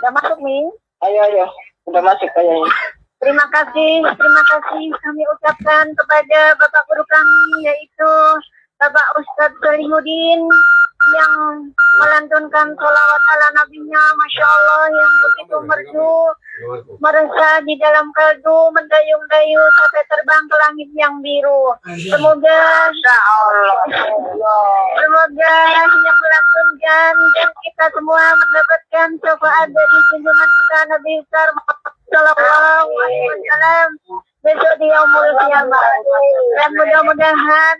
Udah masuk, Min? Ayo. Udah masuk kayaknya. Terima kasih kami ucapkan kepada Bapak Guru kami, yaitu Bapak Ustadz Solihuddin, yang melantunkan sholawat ala nabinya, Masya Allah, yang begitu merdu, merasa di dalam kaldu, mendayung-dayung sampai terbang ke langit yang biru. Semoga yang melantunkan dan kita semua mendapatkan syafaat dari junjungan kita Nabi besar Sallallahu Alaihi Wasallam besok di yaumul qiyamah. Dan mudah-mudahan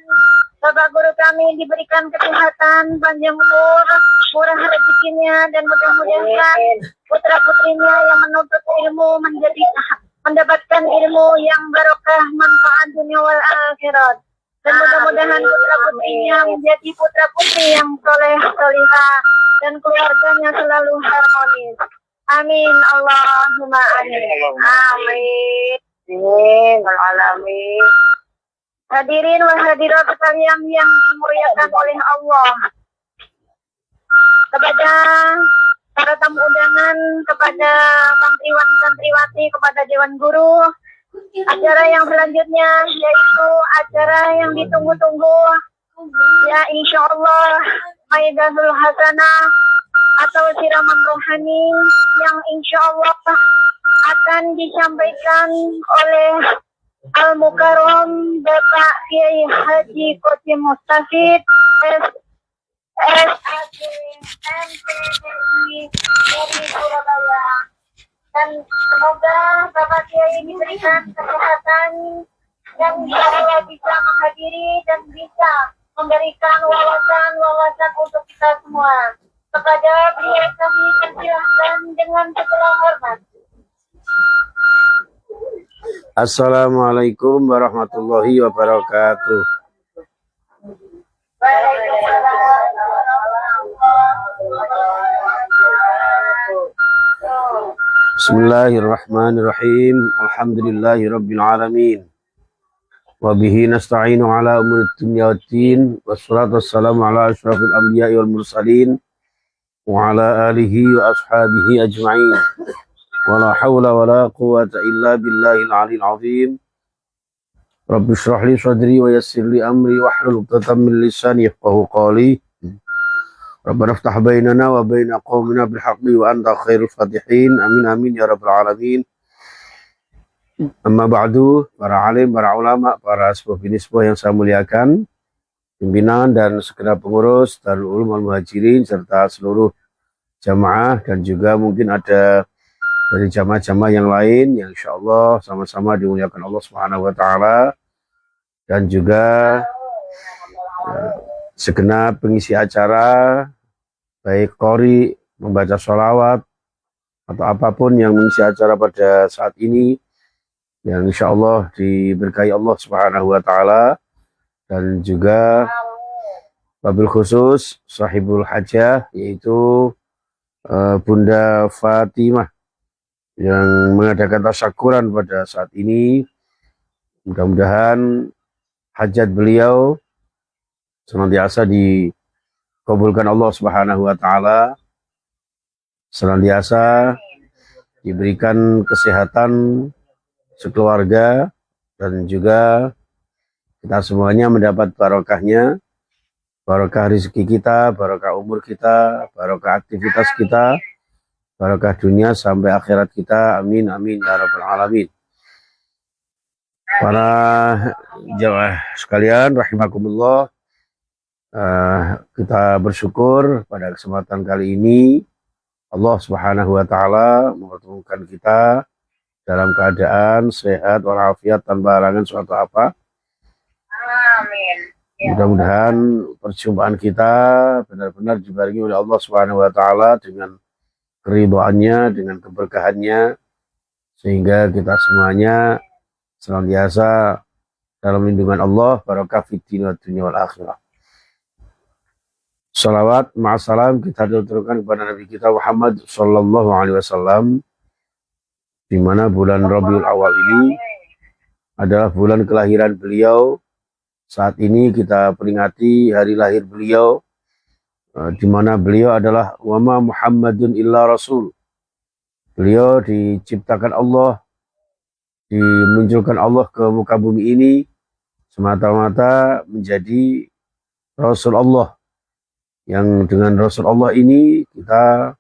Bapak Guru kami diberikan kesehatan, panjang umur, murah rezekinya, dan mudah-mudahan putra-putrinya yang menuntut ilmu mendapatkan ilmu yang barokah, manfaat dunia wal akhirat. Dan mudah-mudahan putra-putrinya menjadi putra-putri yang soleh-solehah dan keluarganya selalu harmonis. Amin. Allahumma amin. Amin. Alamin. Hadirin wa hadirat sekalian yang dimuliakan oleh Allah. Kepada para tamu undangan, kepada santriwan-santriwati, kepada Dewan Guru, acara yang selanjutnya yaitu acara yang ditunggu-tunggu, ya insya Allah Maidatul Hasanah atau siraman rohani yang insya Allah akan disampaikan oleh Al-Mukarram Bapak Kiai Haji Qasim Mustafid SAG MPDI dari Surabaya. Dan semoga Bapak Kiai diberikan kesehatan dan insya Allah bisa menghadiri dan bisa memberikan wawasan untuk kita semua. Kepada beliau kami persilahkan dengan segala hormat. Assalamualaikum warahmatullahi wabarakatuh. Bismillahirrahmanirrahim. Alhamdulillahi rabbil alamin. Wa bihi nasta'inu ala umuri dunya waddin. Wassalatu wassalamu ala asyrafil anbiya'i wal mursalin wa ala alihi wa ashabihi ajma'in. Wala hawla wala quwwata illa billahil aliyil azim. Rabbi shrah li sadri wa yassir li amri wahlul 'uqdatam min lisani yafqahu qawli. Rabbana iftah bainana wa baina qaumina bil haqqi wa anta khairul fatihin. Amin amin ya rabbal alamin. Amma ba'du, para alim, para ulama, para sepuh-sepuh yang saya muliakan, pimpinan dan segenap pengurus Darul Ulum Al Muhajirin serta seluruh jamaah, dan juga mungkin ada dari jamaah-jamaah yang lain yang insyaallah sama-sama dimuliakan Allah Subhanahu wa taala, dan juga segenap pengisi acara, baik qori membaca sholawat atau apapun yang mengisi acara pada saat ini, yang insyaallah diberkahi Allah Subhanahu wa taala, dan juga wabil khusus sahibul hajah, yaitu Bunda Fatimah yang mengadakan tasyakuran pada saat ini. Mudah-mudahan hajat beliau senantiasa dikabulkan Allah Subhanahu wa taala, senantiasa diberikan kesehatan sekeluarga, dan juga kita semuanya mendapat barokahnya, barokah rezeki kita, barokah umur kita, barokah aktivitas kita, barokah dunia sampai akhirat kita. Amin amin ya rabbal alamin. Para jamaah sekalian rahimakumullah, kita bersyukur pada kesempatan kali ini Allah Subhanahu wa taala mempertemukan kita dalam keadaan sehat walafiat tanpa halangan suatu apa. Amin. Mudah-mudahan perjumpaan kita benar-benar dibarengi oleh Allah Subhanahu wa taala dengan keridhaannya, dengan keberkahannya, sehingga kita semuanya senantiasa dalam lindungan Allah, barokah fid dunya wal akhirah. Salawat ma'asalam kita aturkan kepada Nabi kita Muhammad sallallahu alaihi wasallam, di mana bulan Rabiul Awal ini adalah bulan kelahiran beliau. Saat ini kita peringati hari lahir beliau, di mana beliau adalah wama Muhammadun illa rasul. Beliau diciptakan Allah, dimunculkan Allah ke muka bumi ini semata-mata menjadi Rasul Allah. Yang dengan Rasul Allah ini kita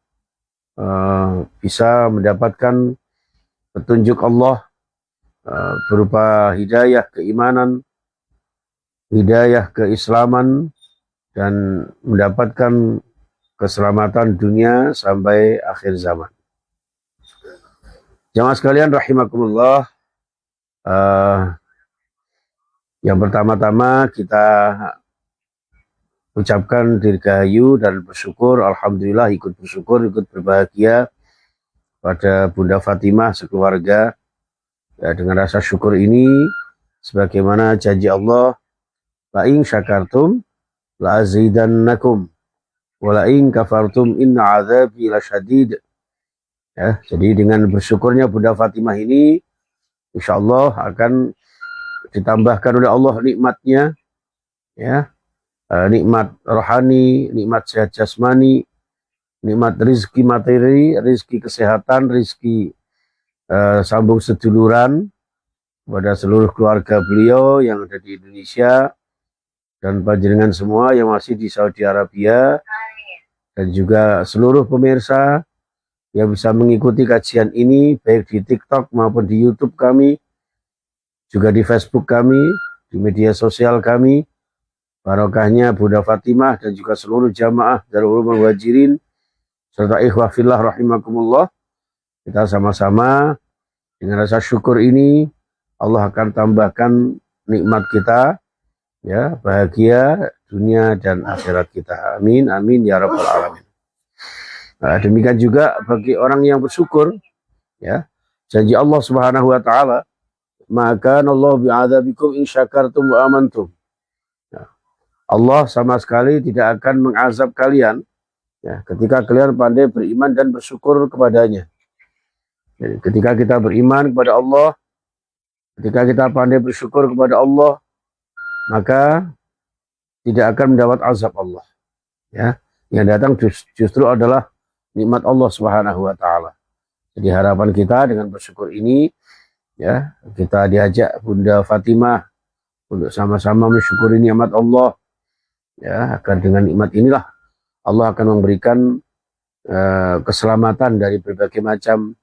bisa mendapatkan petunjuk Allah berupa hidayah keimanan, hidayah keislaman, dan mendapatkan keselamatan dunia sampai akhir zaman. Jamaah sekalian rahimakumullah, yang pertama-tama kita ucapkan dirgahayu dan bersyukur, alhamdulillah ikut bersyukur, ikut berbahagia pada Bunda Fatimah sekeluarga. Ya, dengan rasa syukur ini, sebagaimana janji Allah, la in syakartum la azidannakum wa la in kafartum inna azabi lasyadid. Ya, jadi dengan bersyukurnya Bunda Fatimah ini, insya Allah akan ditambahkan oleh Allah nikmatnya, ya, nikmat rohani, nikmat sehat jasmani, nikmat rizki materi, rizki kesehatan, rizki sambung seduluran kepada seluruh keluarga beliau yang ada di Indonesia dan panjenengan semua yang masih di Saudi Arabia, dan juga seluruh pemirsa yang bisa mengikuti kajian ini baik di TikTok maupun di YouTube kami, juga di Facebook kami, di media sosial kami. Barokahnya Bunda Fatimah dan juga seluruh jamaah Darul Ulum Muhajirin serta ikhwah fillah rahimakumullah, kita sama-sama dengan rasa syukur ini Allah akan tambahkan nikmat kita, ya, bahagia dunia dan akhirat kita. Amin amin ya rabbal alamin. Nah, demikian juga bagi orang yang bersyukur, ya, janji Allah Subhanahu wa taala, maka Allah bi'adzabikum in syakartum wa amantum. Ya, Allah sama sekali tidak akan mengazab kalian, ya, ketika kalian pandai beriman dan bersyukur kepadanya. Jadi, ketika kita beriman kepada Allah, ketika kita pandai bersyukur kepada Allah, maka tidak akan mendapat azab Allah. Ya, yang datang justru adalah nikmat Allah Subhanahu wa taala. Jadi harapan kita dengan bersyukur ini, ya, kita diajak Bunda Fatimah untuk sama-sama mensyukuri nikmat Allah, ya, agar dengan nikmat inilah Allah akan memberikan keselamatan dari berbagai macam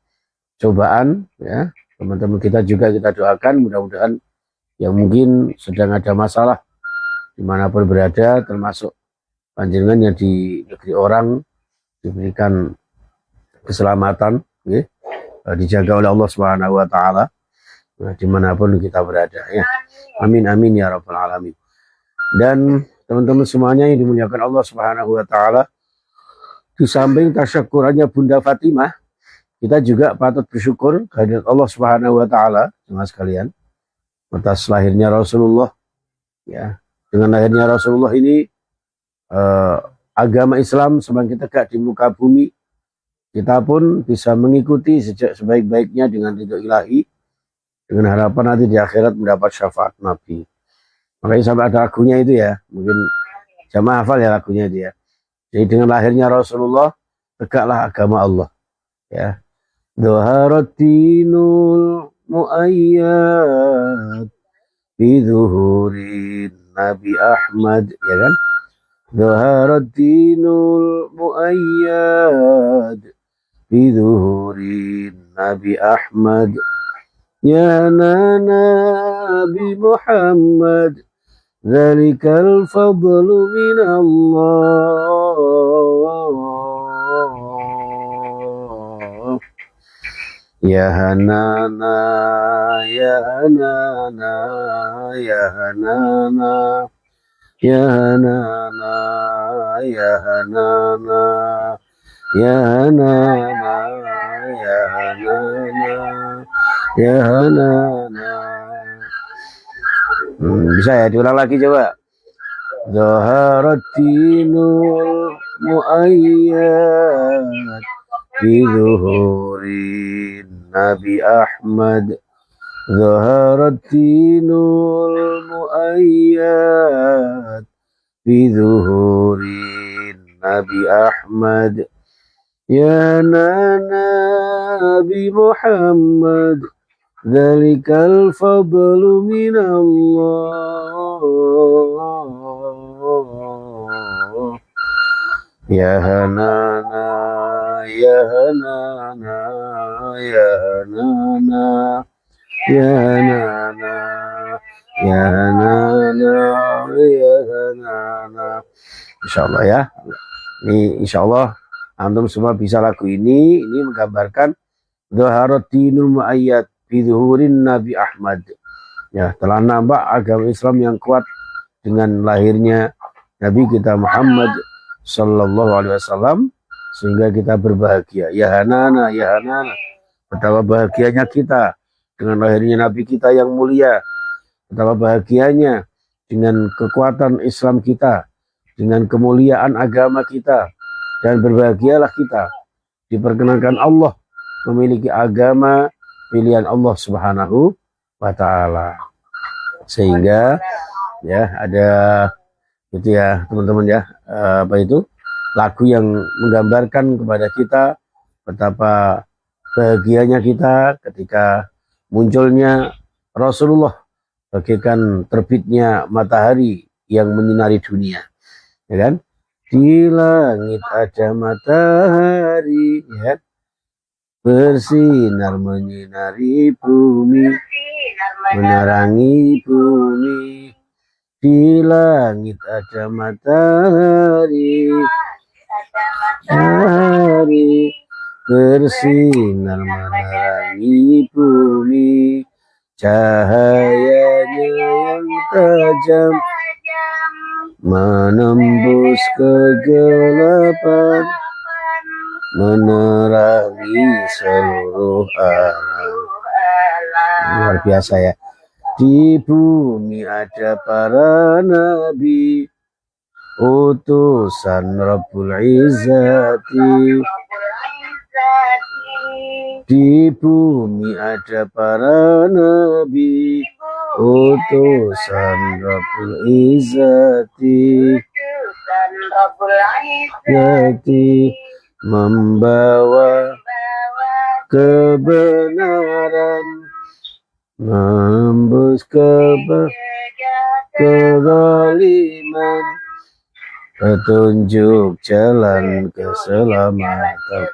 cobaan, ya. Teman-teman kita juga kita doakan mudah-mudahan yang mungkin sedang ada masalah dimanapun berada, termasuk panjenengan yang di negeri orang, diberikan keselamatan, ya, dijaga oleh Allah Subhanahu wa taala dimanapun kita berada, ya. Amin amin ya rabbal alamin. Dan teman-teman semuanya yang dimuliakan Allah Subhanahu wa taala, di samping tasyakurannya Bunda Fatimah, kita juga patut bersyukur kehadirat Allah Subhanahu wa taala, jemaah sekalian, atas lahirnya Rasulullah, ya. Dengan lahirnya Rasulullah ini agama Islam semakin tegak di muka bumi. Kita pun bisa mengikuti sejak sebaik-baiknya dengan ridho ilahi, dengan harapan nanti di akhirat mendapat syafaat Nabi. Makanya sampai ada lagunya itu, ya, mungkin jamaah hafal ya lagunya itu, ya. Jadi dengan lahirnya Rasulullah tegaklah agama Allah, ya. Dhuharatinul muayyad bizuhurin Nabi Ahmad, ya kan? Dhuharatinul muayyad bizuhurin Nabi Ahmad, ya Nabi Muhammad, zalikal fadlu minallah, ya Hanana, ya Hanana, ya Hanana, ya Hanana, ya Hanana, ya Hanana, ya Hanana, ya Hanana. Bisa ya, diulang lagi coba. Dhuharatinul muayyad bizuhurin Nabi Ahmad, dhuharatinul muayyad bizuhurin Nabi Ahmad, ya Nabi Muhammad, dzalikal fadlu minallah. Ya Hanana, ya Hanana, ya Hanana, ya Hanana, ya Hanana, ya Hanana. Insyaallah ya. Ini insyaallah antum semua bisa lagu ini. Ini menggambarkan Dhaharatinul Mu'ayyad fi Dhuhurin Nabi Ahmad. Ya, telah nampak agama Islam yang kuat dengan lahirnya Nabi kita Muhammad sallallahu alaihi wasallam, sehingga kita berbahagia. Ya Hanana, ya Hanana. Betapa bahagianya kita dengan lahirnya Nabi kita yang mulia. Betapa bahagianya dengan kekuatan Islam kita, dengan kemuliaan agama kita. Dan berbahagialah kita diperkenankan Allah memiliki agama pilihan Allah Subhanahu wa taala. Sehingga ya ada itu ya teman-teman ya, apa itu lagu yang menggambarkan kepada kita betapa bahagianya kita ketika munculnya Rasulullah bagaikan terbitnya matahari yang menyinari dunia, ya kan? Di langit ada matahari, ya, bersinar menyinari bumi, menerangi bumi. Di langit ada matahari, hari bersinar menerangi bumi, cahayanya yang tajam menembus kegelapan, menerangi seluruh alam. Luar biasa ya. Di bumi ada para nabi, utusan Rabbul Izzati. Di bumi ada para nabi, utusan Rabbul Izzati. Izzati membawa kebenaran, menembus kezaliman, petunjuk jalan keselamatan.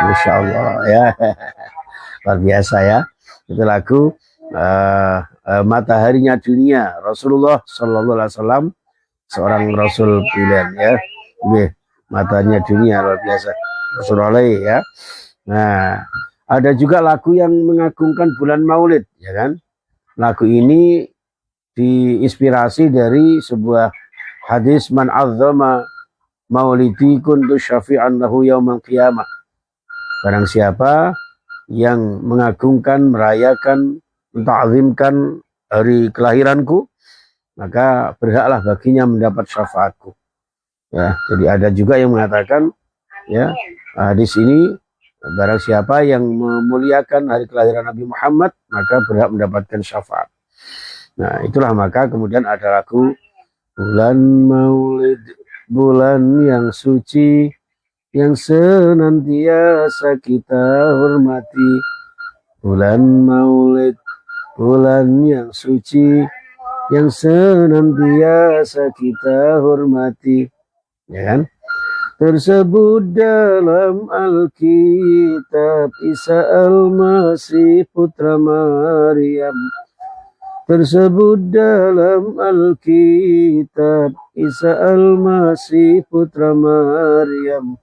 Masya Allah ya, luar biasa ya. Itu lagu mataharinya dunia, Rasulullah Sallallahu Alaihi Wasallam, seorang Rasul pilihan ya. Mataharinya dunia, luar biasa, Rasulullah ya. Nah, ada juga lagu yang mengagungkan bulan Maulid, ya kan? Lagu ini diinspirasi dari sebuah hadis, man azzama maulidi kuntu syafi'an lahu yaumal qiyamah. Barang siapa yang mengagungkan, merayakan, menta'zimkan hari kelahiranku, maka berhaklah baginya mendapat syafaatku. Ya, jadi ada juga yang mengatakan ya, hadis ini, barang siapa yang memuliakan hari kelahiran Nabi Muhammad, maka berhak mendapatkan syafaat. Nah, itulah maka kemudian ada lagu bulan Maulid, bulan yang suci, yang senantiasa kita hormati. Bulan Maulid, bulan yang suci, yang senantiasa kita hormati. Ya kan? Tersebut dalam Alkitab Isa Al-Masih putra Maryam. Tersebut dalam Alkitab Isa Al-Masih putra Maryam.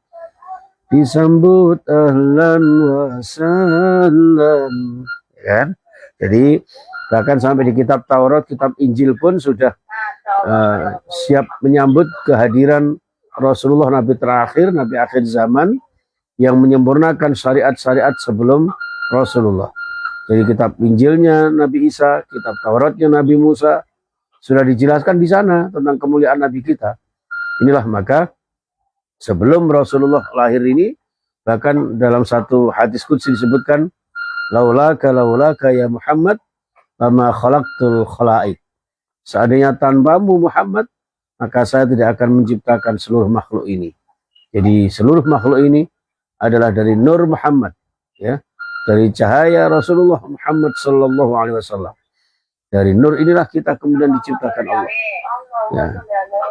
Disambut ahlan wa sahlan. Ya kan? Jadi bahkan sampai di kitab Taurat, kitab Injil pun sudah siap menyambut kehadiran Rasulullah, Nabi terakhir, Nabi akhir zaman, yang menyempurnakan syariat-syariat sebelum Rasulullah. Jadi kitab Injilnya Nabi Isa, kitab Tauratnya Nabi Musa, sudah dijelaskan di sana tentang kemuliaan Nabi kita. Inilah maka sebelum Rasulullah lahir ini, bahkan dalam satu hadis qudsi disebutkan, laulaka ya Muhammad, lama khalaqtul khalaik. Seandainya tanpamu Muhammad, maka saya tidak akan menciptakan seluruh makhluk ini. Jadi seluruh makhluk ini adalah dari nur Muhammad, ya, dari cahaya Rasulullah Muhammad sallallahu alaihi wasallam. Dari nur inilah kita kemudian diciptakan Allah. Ya.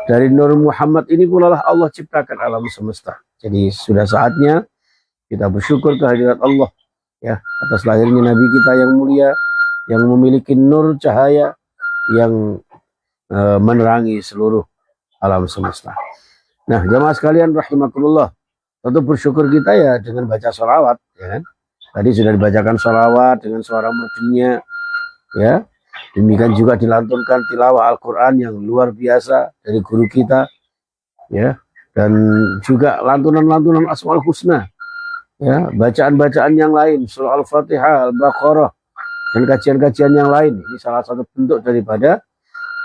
Dari nur Muhammad ini pula lah Allah ciptakan alam semesta. Jadi sudah saatnya kita bersyukur kehadirat Allah, ya, atas lahirnya Nabi kita yang mulia, yang memiliki nur cahaya yang menerangi seluruh alam semesta. Nah, jamaah sekalian rahimakumullah, tentu bersyukur kita ya dengan baca sholawat, ya kan? Tadi sudah dibacakan sholawat dengan suara merdunya, ya. Demikian juga dilantunkan tilawah Al-Quran yang luar biasa dari guru kita, ya. Dan juga lantunan-lantunan Asmaul Husna, ya, bacaan-bacaan yang lain, surah Al-Fatihah, Al-Baqarah, dan kajian-kajian yang lain. Ini salah satu bentuk daripada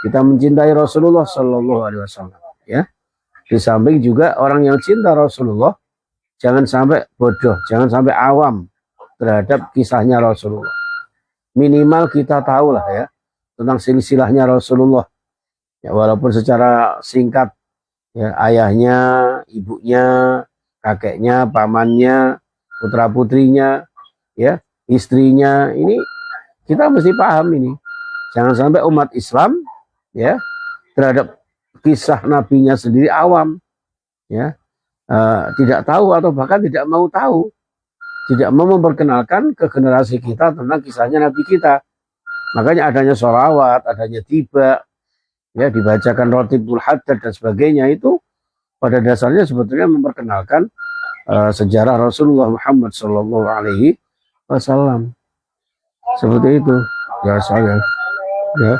kita mencintai Rasulullah Sallallahu Alaihi Wasallam, ya. Di samping juga orang yang cinta Rasulullah jangan sampai bodoh, jangan sampai awam terhadap kisahnya Rasulullah. Minimal kita tahu lah ya tentang silsilahnya Rasulullah, ya, walaupun secara singkat, ya, ayahnya, ibunya, kakeknya, pamannya, putra putrinya, ya, istrinya, ini kita mesti paham ini. Jangan sampai umat Islam, ya, terhadap kisah nabinya sendiri awam, ya, tidak tahu atau bahkan tidak mau tahu, tidak mau memperkenalkan ke generasi kita tentang kisahnya Nabi kita. Makanya adanya sholawat, adanya tiba, ya, dibacakan rotibul haddad dan sebagainya, itu pada dasarnya sebetulnya memperkenalkan sejarah Rasulullah Muhammad Sallallahu Alaihi Wasallam. Seperti itu, ya saya, ya.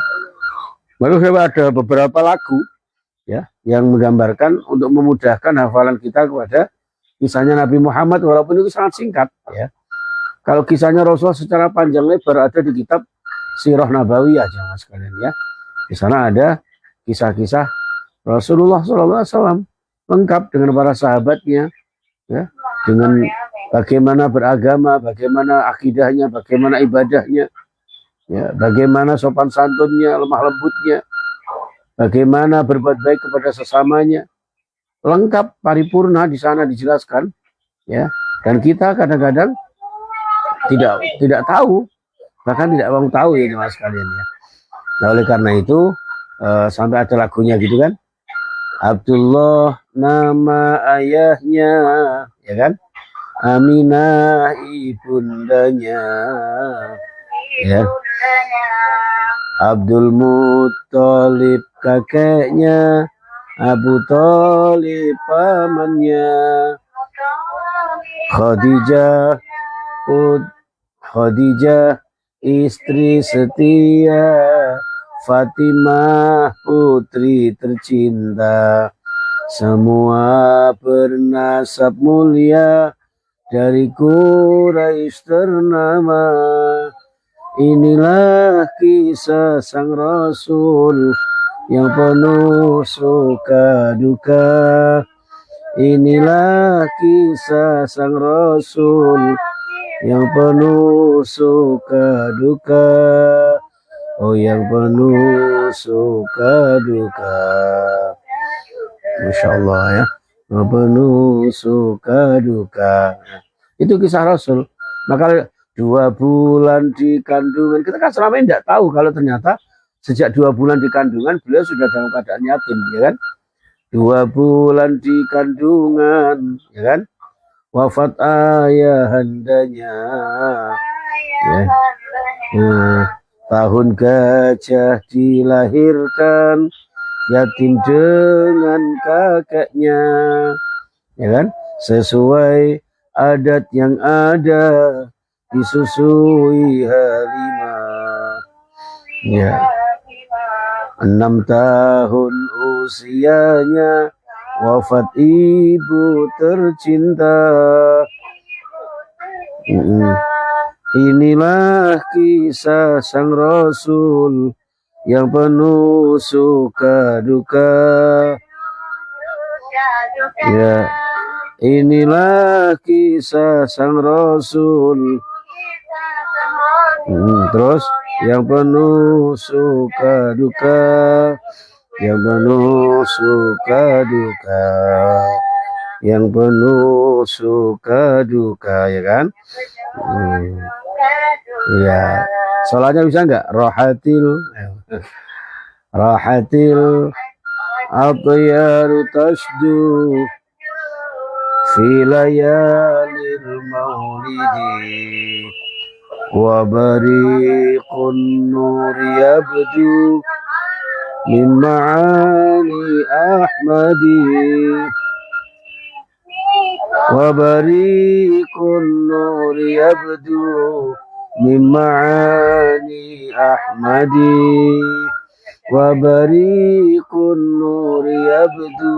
Lalu ada beberapa lagu, ya, yang menggambarkan untuk memudahkan hafalan kita kepada kisahnya Nabi Muhammad, walaupun itu sangat singkat, ya. Kalau kisahnya Rasulullah secara panjang lebar ada di kitab Sirah Nabawiyah, jamaah sekalian, ya. Di sana ada kisah-kisah Rasulullah SAW lengkap dengan para sahabatnya, ya, dengan bagaimana beragama, bagaimana akidahnya, bagaimana ibadahnya, ya, bagaimana sopan santunnya, lemah lembutnya, bagaimana berbuat baik kepada sesamanya. Lengkap, paripurna di sana dijelaskan, ya. Dan kita kadang-kadang tidak tahu, bahkan tidak mau tahu, ya, jemaah sekalian, ya. Nah, oleh karena itu sampai ada lagunya gitu kan, Abdullah nama ayahnya, ya kan, Aminah ibundanya, ya, Abdul Muttalib kakeknya, Abu Thalib pamannya, Khadijah istri setia, Fatimah putri tercinta, semua bernasab mulia dari Quraisy ternama. Inilah kisah sang Rasul yang penuh suka duka. Inilah kisah sang Rasul yang penuh suka duka. Oh, yang penuh suka duka. Masya Allah, ya. Yang penuh suka duka. Itu kisah Rasul. Maka 2 bulan di kandungan, kita kan selama ini tidak tahu kalau ternyata sejak 2 bulan di kandungan beliau sudah dalam keadaan yatim, ya kan? 2 bulan di kandungan, ya kan? Wafat ayahandanya, ya. Tahun gajah dilahirkan, yatim dengan kakeknya, ya kan? Sesuai adat yang ada, disusui Halimah, ya. 6 tahun usianya, wafat ibu tercinta. Inilah kisah sang Rasul yang penuh suka duka. Ya, inilah kisah sang Rasul. Terus yang penuh suka duka, yang penuh suka duka. yang penuh suka duka, ya kan? Ya, soalnya bisa nggak? Rahatil atyaru tasdu fi layalil maulidi wa bariqun nur yabdu min ma'ani ahmadi wa bariqun nur yabdu min ma'ani ahmadi wa bariqun nur yabdu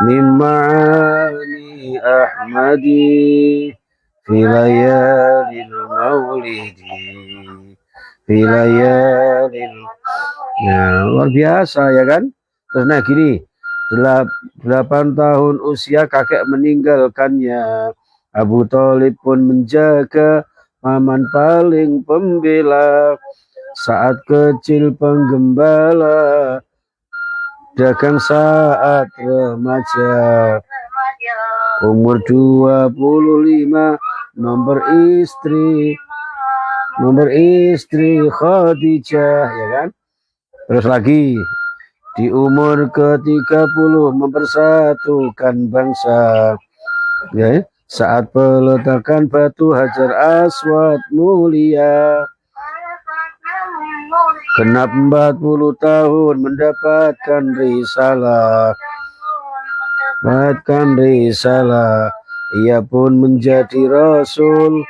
min ma'ani ahmadi fi layalil maulidi fi layalil. Nah, luar biasa ya kan. Terus nah gini, 8 tahun usia kakek meninggalkannya. Abu Thalib pun menjaga, paman paling pembela. Saat kecil penggembala, dagang saat remaja. Umur 25, nomor istri Khadijah, ya kan? Terus lagi di umur ke-30 mempersatukan bangsa, ya, saat peletakan batu Hajar Aswad mulia. Genap 40 tahun mendapatkan risalah. Ia pun menjadi rasul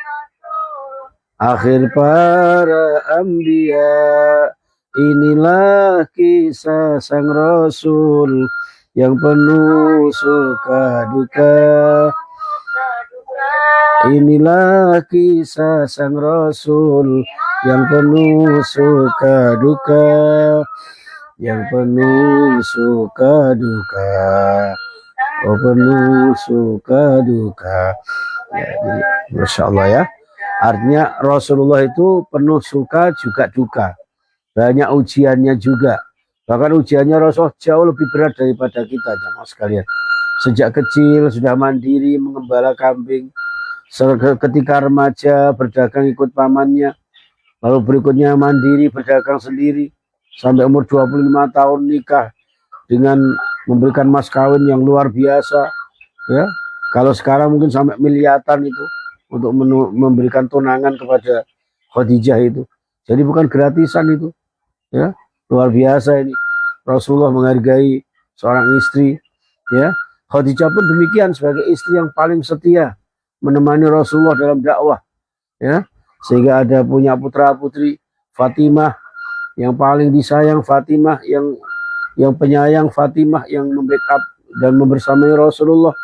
akhir para anbiya. Inilah kisah sang rasul yang penuh suka duka. Inilah kisah sang rasul yang penuh suka duka, yang penuh suka duka, oh penuh suka duka. Ya, jadi, Masya Allah ya. Artinya Rasulullah itu penuh suka juga duka. Banyak ujiannya juga. Bahkan ujiannya Rasulullah jauh lebih berat daripada kita, jamaah sekalian. Sejak kecil sudah mandiri mengembala kambing. Ketika remaja berdagang ikut pamannya. Lalu berikutnya mandiri berdagang sendiri. Sampai umur 25 tahun nikah dengan memberikan mas kawin yang luar biasa. Ya, kalau sekarang mungkin sampai miliaran itu untuk memberikan tunangan kepada Khadijah itu. Jadi bukan gratisan itu. Ya, luar biasa ini. Rasulullah menghargai seorang istri, ya. Khadijah pun demikian sebagai istri yang paling setia menemani Rasulullah dalam dakwah, ya. Sehingga ada punya putra-putri Fatimah yang paling disayang, Fatimah yang penyayang, Fatimah yang membackup dan membersamai Rasulullah.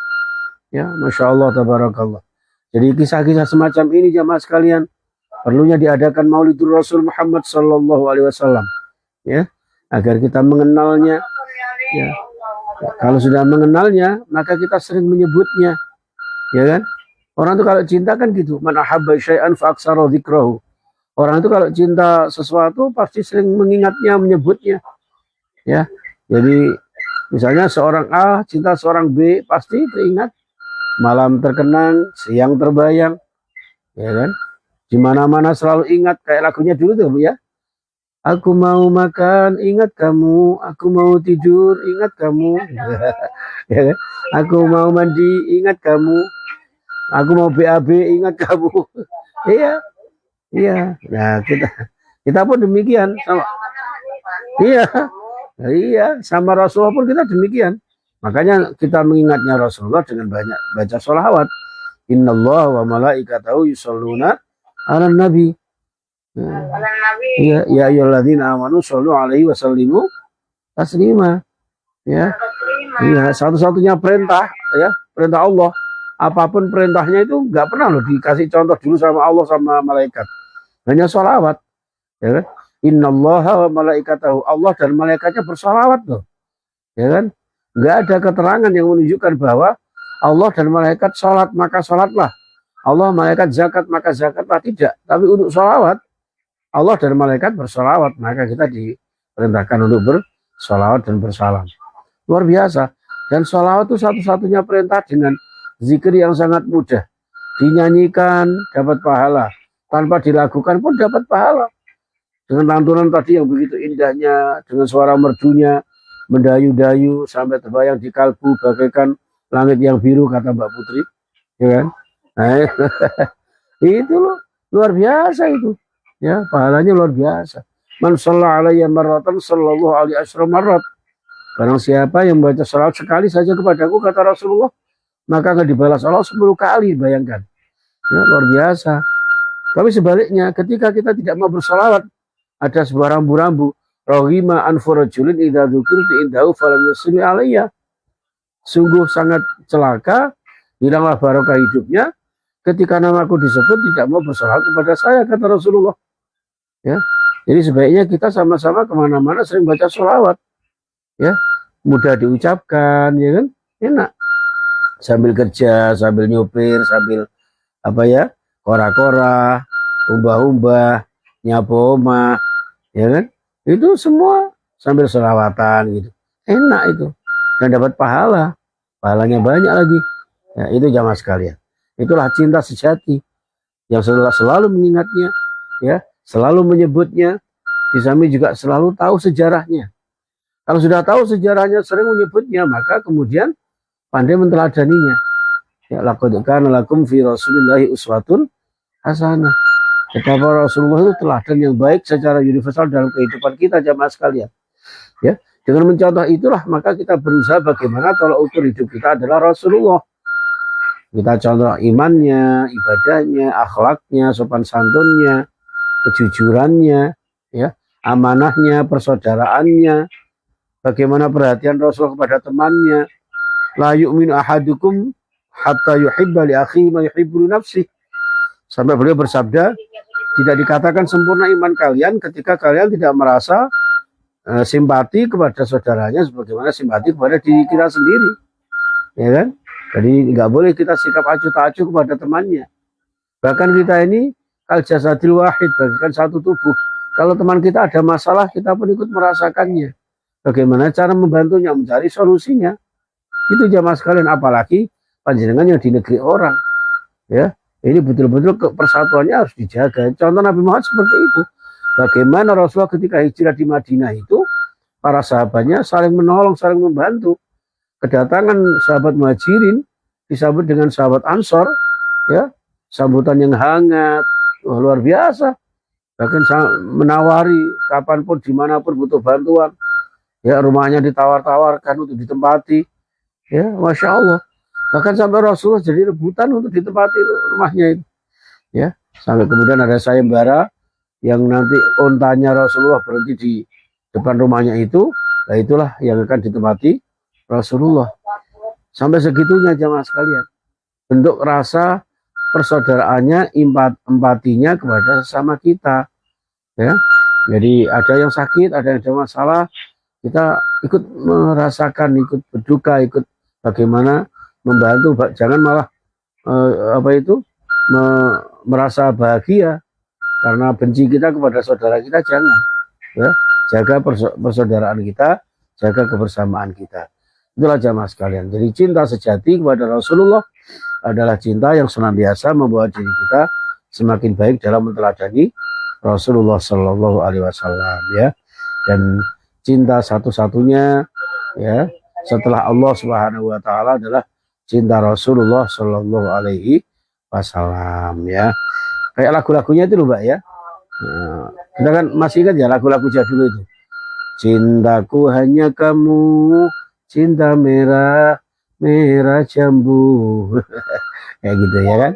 Ya, Masya Allah, tabarakallah. Jadi kisah-kisah semacam ini jamaah sekalian perlunya diadakan Maulidur Rasul Muhammad sallallahu alaihi wasallam, ya, agar kita mengenalnya, ya. Kalau sudah mengenalnya, maka kita sering menyebutnya, ya kan? Orang itu kalau cinta kan gitu, man ahabba syai'an fa aktsara dzikrahu. Orang itu kalau cinta sesuatu pasti sering mengingatnya, menyebutnya, ya. Jadi misalnya seorang A cinta seorang B, pasti teringat malam terkenang, siang terbayang, ya kan? Di mana-mana selalu ingat, kayak lagunya dulu tuh, Bu, ya. Aku mau makan, ingat kamu. Aku mau tidur, ingat kamu. Ya kan? Aku mau mandi, ingat kamu. Aku mau BAB, ingat kamu. Iya, iya. Nah, kita pun demikian sama. Iya, iya. Sama Rasulullah pun kita demikian. Makanya kita mengingatnya Rasulullah dengan banyak baca sholawat. Innallaha wa malaikatahu yusholluna ala nabi. Ya, ya ayyuhalladzina amanu shollu alaihi wasallimu taslima. Ya. Iya, satu-satunya perintah, ya, perintah Allah. Apapun perintahnya itu nggak pernah loh dikasih contoh dulu sama Allah sama malaikat. Hanya sholawat. Ya kan? Innallaha wa malaikatahu. Allah dan malaikatnya bersolawat loh. Ya kan? Nggak ada keterangan yang menunjukkan bahwa Allah dan malaikat sholat maka sholatlah. Allah malaikat zakat maka zakatlah, tidak. Tapi untuk sholawat, Allah dan malaikat bersolawat, maka kita diperintahkan untuk bersolawat dan bersalam. Luar biasa. Dan sholawat itu satu-satunya perintah dengan zikir yang sangat mudah. Dinyanyikan dapat pahala, tanpa dilakukan pun dapat pahala. Dengan lantunan tadi yang begitu indahnya, dengan suara merdunya, mendayu-dayu sampai terbayang di kalbu bagaikan langit yang biru, kata Mbak Putri, ya kan? Nah, itu loh, luar biasa itu, ya, pahalanya luar biasa. Man shalla alayya marratan sallallahu alaihi asyra marrat. Barang siapa yang baca salat sekali saja kepadaku, kata Rasulullah, maka akan dibalas Allah 10 kali, bayangkan. Ya, luar biasa. Tapi sebaliknya, ketika kita tidak mau bersalawat, ada sebuah rambu-rambu, rohima anfurajulin idza dzukirtu indahu falam yusalli alayya. Sungguh sangat celaka, hilanglah barokah hidupnya ketika namaku disebut tidak mau bersalawat kepada saya, kata Rasulullah. Ya, jadi sebaiknya kita sama-sama kemana-mana sering baca sholawat, ya, mudah diucapkan, ya kan, enak. Sambil kerja, sambil nyupir, sambil apa ya, kora-kora, umbah-umbah, nyapu omah, ya kan, itu semua sambil sholawatan gitu, enak itu, dan dapat pahalanya banyak lagi. Ya, itu jamaah sekalian, itulah cinta sejati yang selalu mengingatnya, ya, selalu menyebutnya. Di samping juga selalu tahu sejarahnya. Kalau sudah tahu sejarahnya, sering menyebutnya, maka kemudian pandai menteladaninya. Ya, laqad kana lakum fi Rasulillahi uswatun hasanah. Betapa Rasulullah itu teladan yang baik secara universal dalam kehidupan kita, jamaah sekalian. Ya, dengan mencontoh itulah maka kita berusaha bagaimana tolak ukur hidup kita adalah Rasulullah. Kita contoh imannya, ibadahnya, akhlaknya, sopan santunnya, kejujurannya, ya, amanahnya, persaudaraannya, bagaimana perhatian Rasul kepada temannya. La yu'minu ahadukum hatta yuhibba li akhihi ma yuhibbu li nafsihi. Sampai beliau bersabda, tidak dikatakan sempurna iman kalian ketika kalian tidak merasa simpati kepada saudaranya sebagaimana simpati kepada diri kita sendiri. Ya kan? Jadi nggak boleh kita sikap acuh tak acuh kepada temannya. Bahkan kita ini kal jasadil wahid, bagaikan satu tubuh. Kalau teman kita ada masalah, kita pun ikut merasakannya. Bagaimana cara membantunya, mencari solusinya. Itu jamaah sekalian, apalagi panjenengan yang di negeri orang. Ya, ini betul-betul persatuannya harus dijaga. Contoh Nabi Muhammad seperti itu. Bagaimana Rasulullah ketika hijrah di Madinah itu, para sahabatnya saling menolong, saling membantu. Kedatangan sahabat Muhajirin disambut dengan sahabat Ansor, ya, sambutan yang hangat, luar biasa. Bahkan menawari kapanpun, dimanapun butuh bantuan, ya, rumahnya ditawar-tawarkan untuk ditempati, ya, masya Allah. Bahkan sampai Rasulullah jadi rebutan untuk ditempati rumahnya itu, ya. Sampai kemudian ada sayembara yang nanti ontanya Rasulullah berhenti di depan rumahnya itu, nah itulah yang akan ditempati Rasulullah. Sampai segitunya jamaah sekalian, bentuk rasa persaudaraannya, empatinya kepada sesama kita, ya. Jadi ada yang sakit, ada yang ada masalah, kita ikut merasakan, ikut berduka, ikut bagaimana membantu. Jangan malah merasa bahagia karena benci kita kepada saudara kita, jangan, ya. Jaga persaudaraan kita, jaga kebersamaan kita. Itulah jamaah sekalian. Jadi cinta sejati kepada Rasulullah adalah cinta yang senantiasa membawa diri kita semakin baik dalam menteladani Rasulullah Shallallahu Alaihi Wasallam, ya. Dan cinta satu-satunya, ya, setelah Allah Subhanahu Wa Taala adalah cinta Rasulullah Shallallahu Alaihi Wasallam, ya. Kayak lagu-lagunya itu loh, Mbak, ya. Nah, kita kan masih ingat ya lagu-lagu jadul itu. Cintaku hanya kamu, cinta merah, merah jambu. Kayak gitu, ya kan.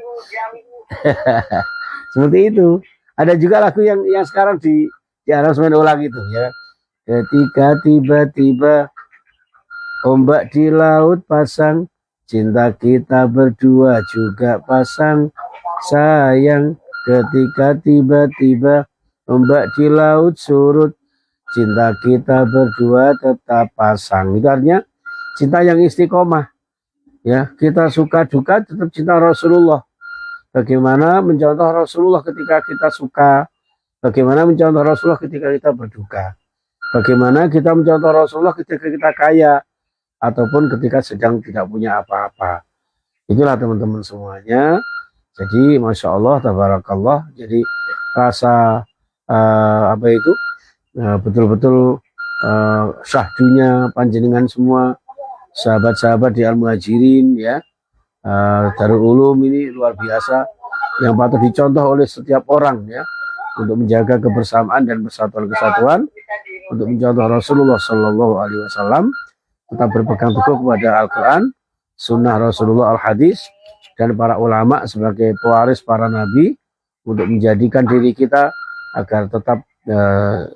Seperti itu. Ada juga lagu yang sekarang di aransemen ulang itu, ya. Ketika tiba-tiba ombak di laut pasang, cinta kita berdua juga pasang, sayang. Ketika tiba-tiba ombak di laut surut, cinta kita berdua tetap pasang. Itu artinya cinta yang istiqomah, ya. Kita suka duka tetap cinta Rasulullah. Bagaimana mencontoh Rasulullah ketika kita suka, bagaimana mencontoh Rasulullah ketika kita berduka, bagaimana kita mencontoh Rasulullah ketika kita kaya, ataupun ketika sedang tidak punya apa-apa. Itulah teman-teman semuanya. Jadi Masya Allah, tabarakallah. Jadi rasa betul-betul syahdunya panjenengan semua sahabat-sahabat di Al-Muhajirin ya, Darul Ulum ini luar biasa yang patut dicontoh oleh setiap orang ya, untuk menjaga kebersamaan dan persatuan kesatuan, untuk mencontoh Rasulullah Shallallahu Alaihi Wasallam, tetap berpegang teguh kepada Al-Quran, Sunnah Rasulullah, Al-Hadis, dan para ulama sebagai pewaris para nabi, untuk menjadikan diri kita agar tetap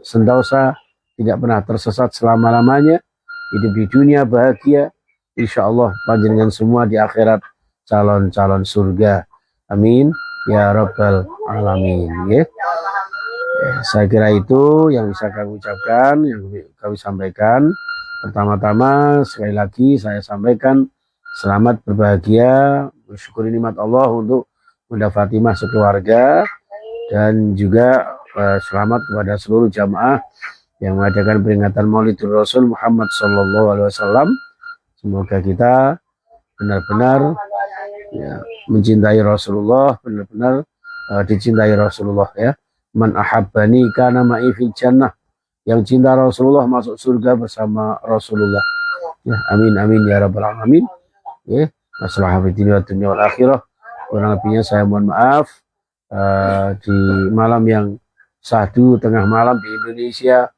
sentosa, tidak pernah tersesat selama-lamanya, hidup di dunia bahagia, insya Allah panjenengan semua di akhirat calon-calon surga. Amin ya rabbal alamin ya. Saya kira itu yang bisa kami ucapkan, yang kami sampaikan. Pertama-tama sekali lagi saya sampaikan selamat berbahagia, bersyukur nikmat Allah untuk Bunda Fatimah sekeluarga, dan juga selamat kepada seluruh jamaah yang mengadakan peringatan Maulidul Rasul Muhammad Sallallahu Alaihi Wasallam. Semoga kita benar-benar ya, mencintai Rasulullah, benar-benar dicintai Rasulullah ya. Man ahabbani kana ma'i fil jannah. Yang cinta Rasulullah masuk surga bersama Rasulullah. Ya, amin amin ya rabbal alamin. Ya, masalah fid dunya wal akhirah. Kurang lebihnya saya mohon maaf. Di malam yang syahdu tengah malam di Indonesia,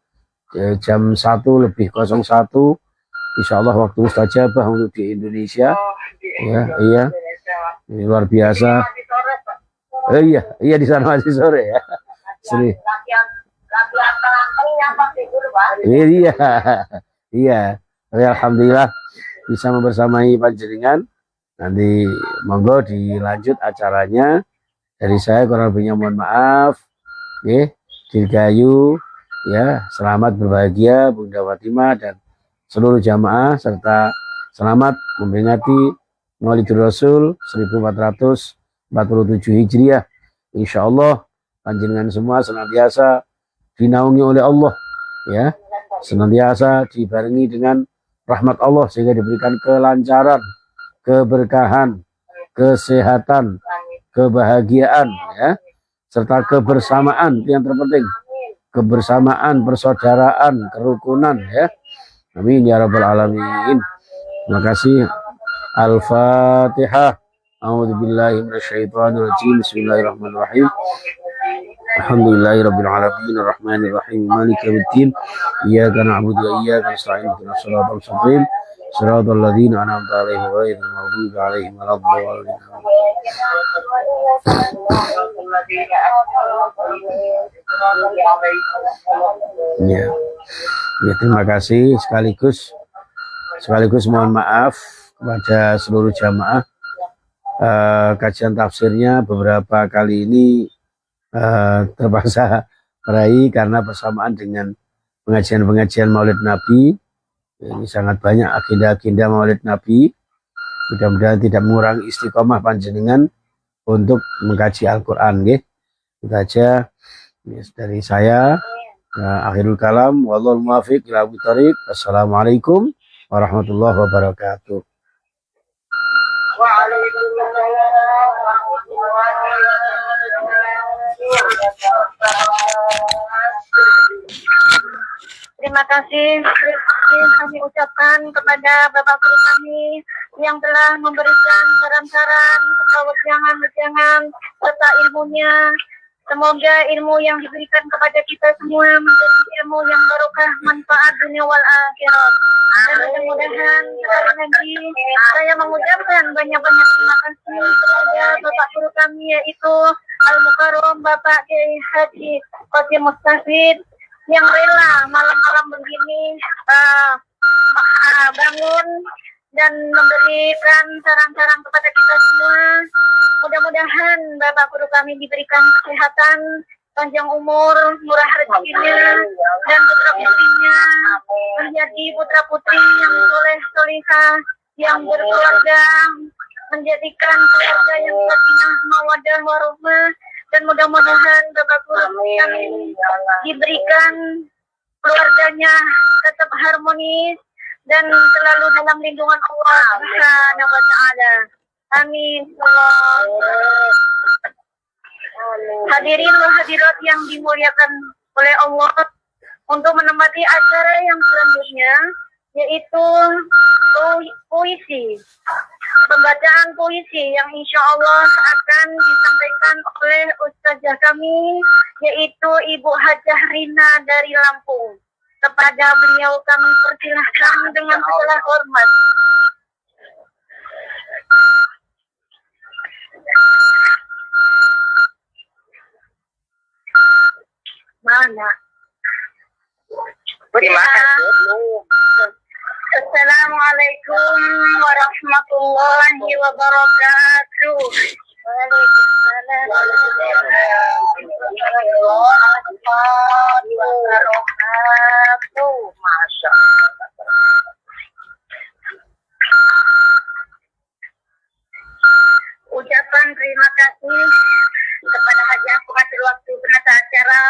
jam 1:01, insya Allah waktu mustajabah untuk di Indonesia ya. Iya, ini luar biasa. Iya di sana masih sore ya. Sini. Iya. Alhamdulillah bisa membersamai panjenengan. Nanti monggo dilanjut acaranya. Dari saya kurang lebihnya mohon maaf. Dirgahayu ya, selamat berbahagia Bunda Fatimah dan seluruh jamaah, serta selamat memperingati Maulidul Rasul 1447 Hijriah. Insya Allah panjenengan semua senantiasa dinaungi oleh Allah ya, senantiasa dibarengi dengan rahmat Allah sehingga diberikan kelancaran, keberkahan, kesehatan, kebahagiaan ya, serta kebersamaan. Itu yang terpenting, kebersamaan, persaudaraan, kerukunan ya. Amin ya rabbal alamin. Terima kasih. Al-Fatihah. A'udzubillahi minasyaitonirrajim. Bismillahirrahmanirrahim. Alhamdulillahirabbil alamin arrahmanir rahim maliki yaumiddin. Iyyaka na'budu wa iyyaka nasta'in ihdinas siratal mustaqim siratal ladzina an'amta 'alaihim ghairil maghdubi 'alaihim waladdallin. Ya. Ya, terima kasih sekaligus mohon maaf kepada seluruh jamaah. Kajian tafsirnya beberapa kali ini terpaksa meraih karena bersamaan dengan pengajian-pengajian Maulid Nabi. Ini sangat banyak agenda-agenda Maulid Nabi. Mudah-mudahan tidak mengurangi istiqomah panjenengan untuk mengkaji Al-Quran. Itu aja dari saya. Akhirul kalam. Wallahul muwaffiq ila aqwamit thoriq. Assalamualaikum warahmatullahi wabarakatuh. Terima kasih kami ucapkan kepada Bapak Guru kami yang telah memberikan saran-saran serta wejangan-wejangan serta ilmunya. Semoga ilmu yang diberikan kepada kita semua menjadi ilmu yang barokah, manfaat dunia wal akhirat. Dan mudah-mudahan sekali lagi saya mengucapkan banyak-banyak terima kasih kepada Bapak Guru kami, yaitu Al-Mukarram Bapak Kiai Haji Qasim Mustafid, yang rela malam-malam begini bangun dan memberikan saran-saran kepada kita semua. Mudah-mudahan Bapak Guru kami diberikan kesehatan, panjang umur, murah rezekinya, dan putra-putrinya menjadi putra-putri yang soleh-solihah, yang berkeluarga, menjadikan keluarga yang sakinah, mawaddah, warahmah. Dan mudah-mudahan Bapak Guru kami diberikan keluarganya tetap harmonis, dan selalu dalam lindungan Allah Subhanahu wa taala. Amin. Hadirin wa hadirat yang dimuliakan oleh Allah, untuk menempati acara yang selanjutnya yaitu puisi. Pembacaan puisi yang insya Allah akan disampaikan oleh ustazah kami, yaitu Ibu Hajah Rina dari Lampung. Kepada beliau kami persilahkan dengan segala hormat. Mana? Terima kasih. Assalamualaikum warahmatullahi wabarakatuh. Waalaikumsalam warahmatullahi wabarakatuh. Masya Allah. Ucapan terima kasih kepada Haji Akumatul Waktu penata acara,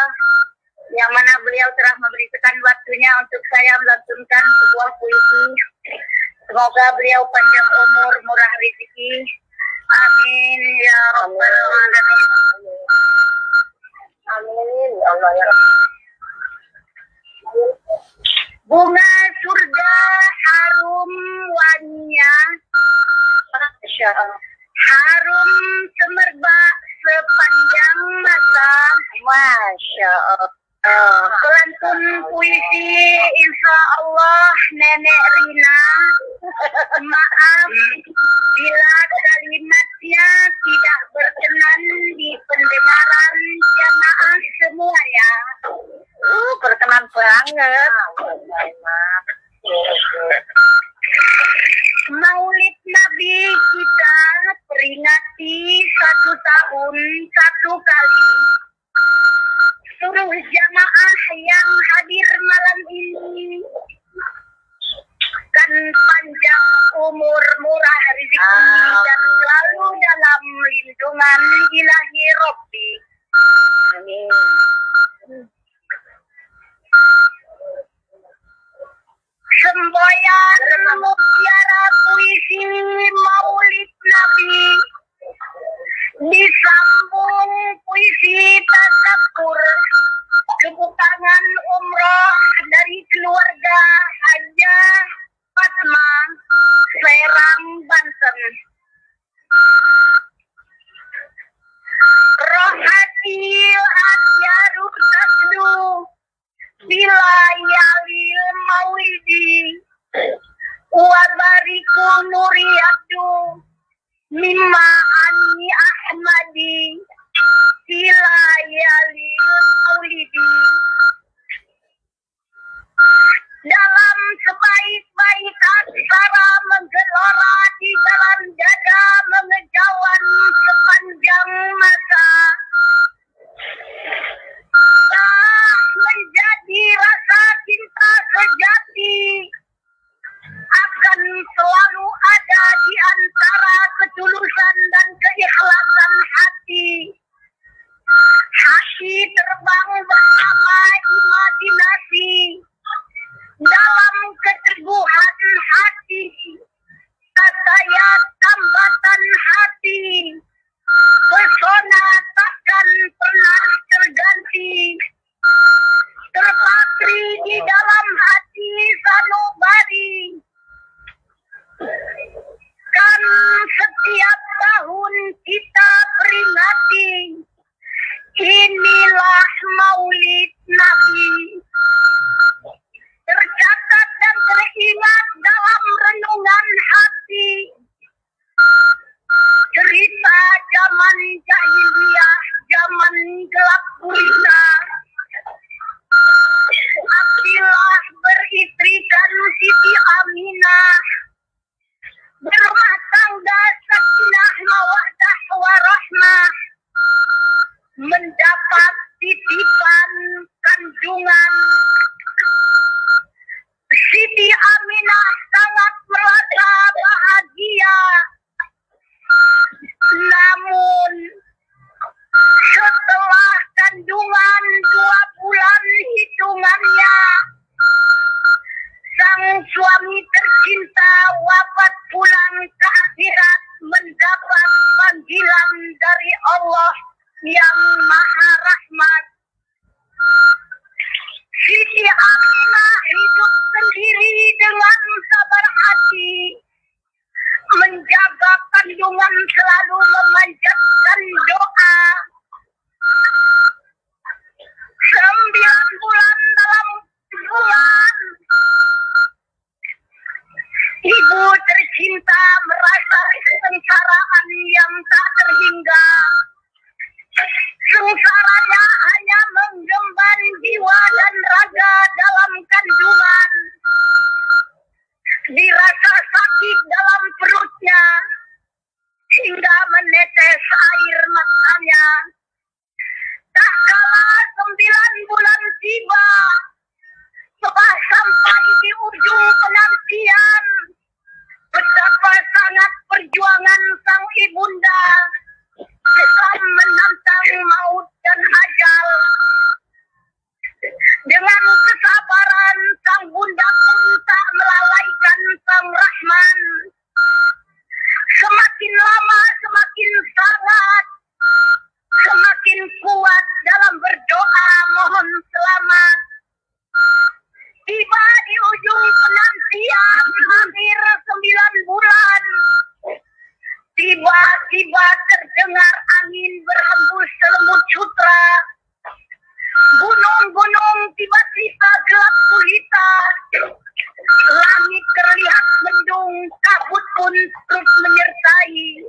yang mana beliau telah memberikan waktunya untuk saya melantunkan sebuah puisi. Semoga beliau panjang umur, murah rezeki. Amin ya rabbal alamin. Amin. Allah ya. Bunga surga harum wanginya, Masya Allah. harum semerbak sepanjang masa. Masya Allah. Pelantun puisi insya Allah Nenek Rina. Maaf bila kalimatnya tidak berkenan di pendengaran jamaah semuanya. Berkenan banget. Maulid Nabi kita peringati 1 tahun 1 kali. Seluruh jamaah yang hadir malam ini kan panjang umur, murah rezeki, dan selalu dalam lindungan ilahi Rabbi. Amin. Semboyan mutiara puisi Maulid Nabi, disambung puisi tasakur, kebutangan umroh dari keluarga Haja Fatma, Serang, Banten. Rohatil asyarul tasdu bila yalil maulidi wa barikul nuriyadu mimma ani ahmadi bila yalil maulidi. Dalam sebaik-baik aksara menggelora di dalam dada mengejawan sepanjang masa, menjadi rasa cinta sejati akan selalu ada di antara ketulusan dan keikhlasan hati. Hati terbang bersama imajinasi dalam keteguhan hati, kataya tambatan hati, pesona takkan pernah terganti, terpatri di dalam hati sanubari. Kan setiap tahun kita peringati, inilah Maulid Nabi. Tercatat dan teringat dalam renungan hati cerita zaman jahiliyah, zaman gelap gulita. Abdillah beristrikan Siti Aminah, berumah tangga sakinah mawaddah warahmah, mendapat titipan kanjungan. Siti Aminah sangat merasa bahagia. Namun setelah kandungan 2 bulan hitungannya, sang suami dari Allah yang Maha Rahmat. Siti Aminah hidup sendiri dengan sabar hati, menjaga kandungan, selalu memanjatkan doa. 9 bulan dalam kandungan, ibu tercinta merasa kesengsaraan yang tak terhingga. Sengsaranya hanya menggemban jiwa dan raga dalam kandungan. Dirasa sakit dalam perutnya, hingga menetes air matanya. Tak kala 9 bulan tiba, telah sampai di ujung penantian. Betapa sangat perjuangan sang ibunda dalam menantang maut dan ajal. Dengan kesabaran, sang bunda pun tak melalaikan sang Rahman. Semakin lama semakin sangat, semakin kuat dalam berdoa mohon selamat. Tiba di ujung penantian hampir 9 bulan, tiba-tiba terdengar angin berhembus selembut sutra. Gunung-gunung tiba-tiba gelap gulita. Langit terlihat mendung, kabut pun terus menyertai.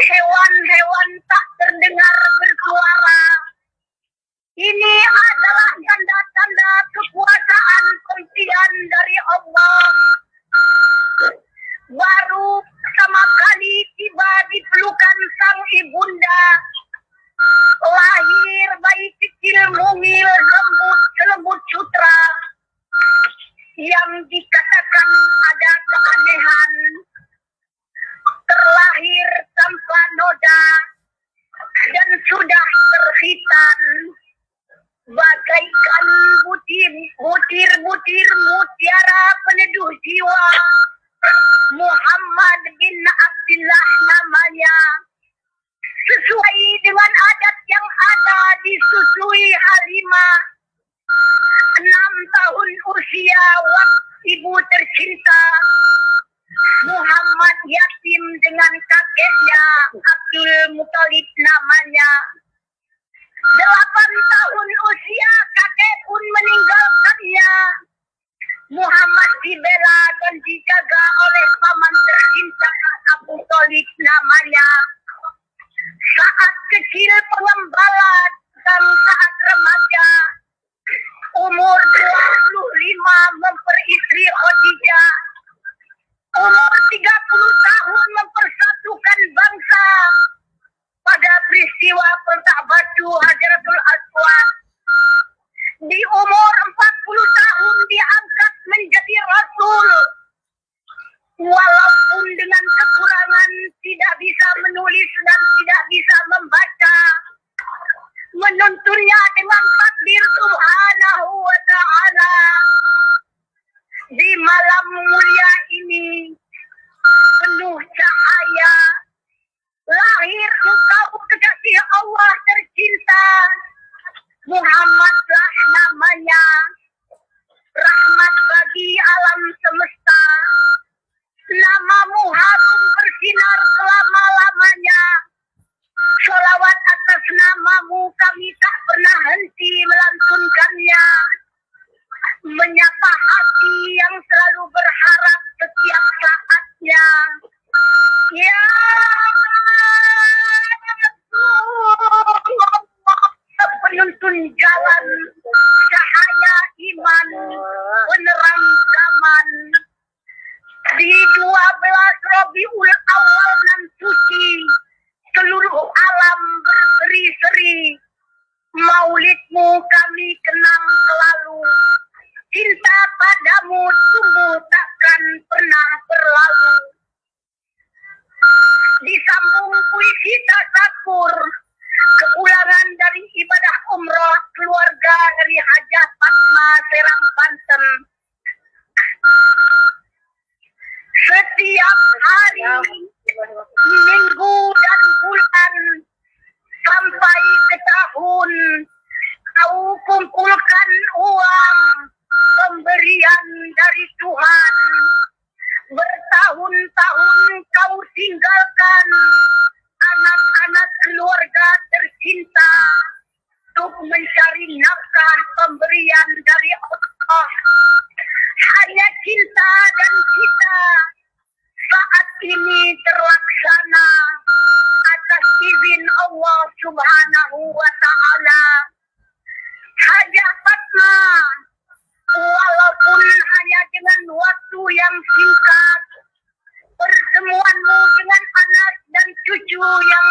Hewan-hewan tak terdengar bersuara. Ini adalah tanda-tanda kekuasaan pemberian dari Allah. Baru pertama kali tiba di pelukan sang ibunda, lahir bayi kecil mungil lembut sutra yang dikatakan ada keanehan. Terlahir tanpa noda dan sudah terhitan, bagaikan butir-butir mutiara peneduh jiwa. Muhammad bin Abdullah namanya. Sesuai dengan adat yang ada disusui Halimah. 6 tahun usia waktu ibu tercinta. Muhammad yatim dengan kakeknya Abdul Muthalib namanya. 8 tahun usia kakek pun meninggalkannya. Muhammad dibela dan dijaga oleh paman tercinta Abu Thalib namanya. Saat kecil pengembala dan saat remaja, umur 25 memperistri Khadijah, umur 30 tahun mempersatukan bangsa. Pada peristiwa Peltak Batu Hajratul Aswad, di umur 40 tahun diangkat menjadi Rasul. Walaupun dengan kekurangan, tidak bisa menulis dan tidak bisa membaca, menuntunnya dengan takdir Subhanahu wa ta'ala. Di malam mulia ini, penuh cahaya, lahir engkau kekasih Allah tercinta. Muhammadlah namanya, rahmat bagi alam semesta. Namamu harum bersinar selama-lamanya. Sholawat atas namamu kami tak pernah henti melantunkannya. Menyapa hati yang selalu berharap setiap saatnya. Ya Allah, penuntun jalan, cahaya iman, penerang zaman. Di 12 Rabiul Awal nan suci, seluruh alam berseri-seri. Maulidmu kami kenang selalu. Cinta padamu tumbuh takkan pernah berlalu. Disambung puisi tasakur, kepulangan dari ibadah umroh keluarga dari Hajah Fatma Serang Banten. Setiap hari, minggu dan bulan Subhanahu wa ta'ala. Hajah Fatma, walaupun hanya dengan waktu yang singkat, pertemuanmu dengan anak dan cucu yang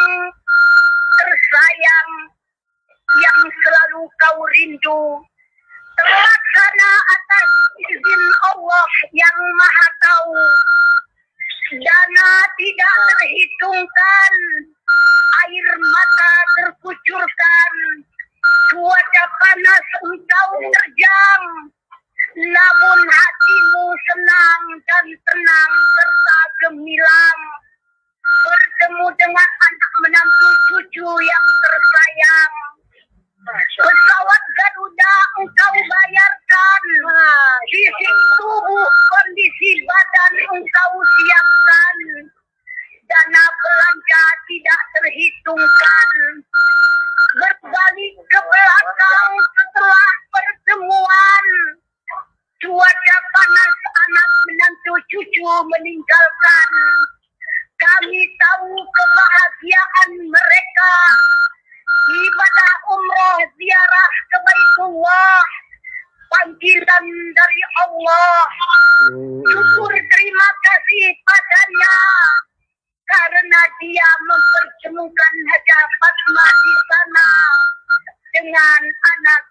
tersayang, yang selalu kau rindu, terlaksana atas izin Allah yang Maha Tahu. Dana tidak terhitungkan, air mata terkucurkan, cuaca panas engkau terjang, namun hatimu senang dan tenang serta gemilang. Bertemu dengan anak menantu cucu yang tersayang. Pesawat Garuda engkau bayarkan, fisik tubuh kondisi badan engkau siapkan, dana belanja tidak terhitungkan. Berbalik ke belakang setelah pertemuan, cuaca panas anak menantu cucu meninggalkan. Kami tahu kebahagiaan mereka, ibadah umroh ziarah ke Baitullah, panggilan dari Allah. Syukur terima kasih padanya karena dia mempertemukan Hajah Fatma di sana dengan anak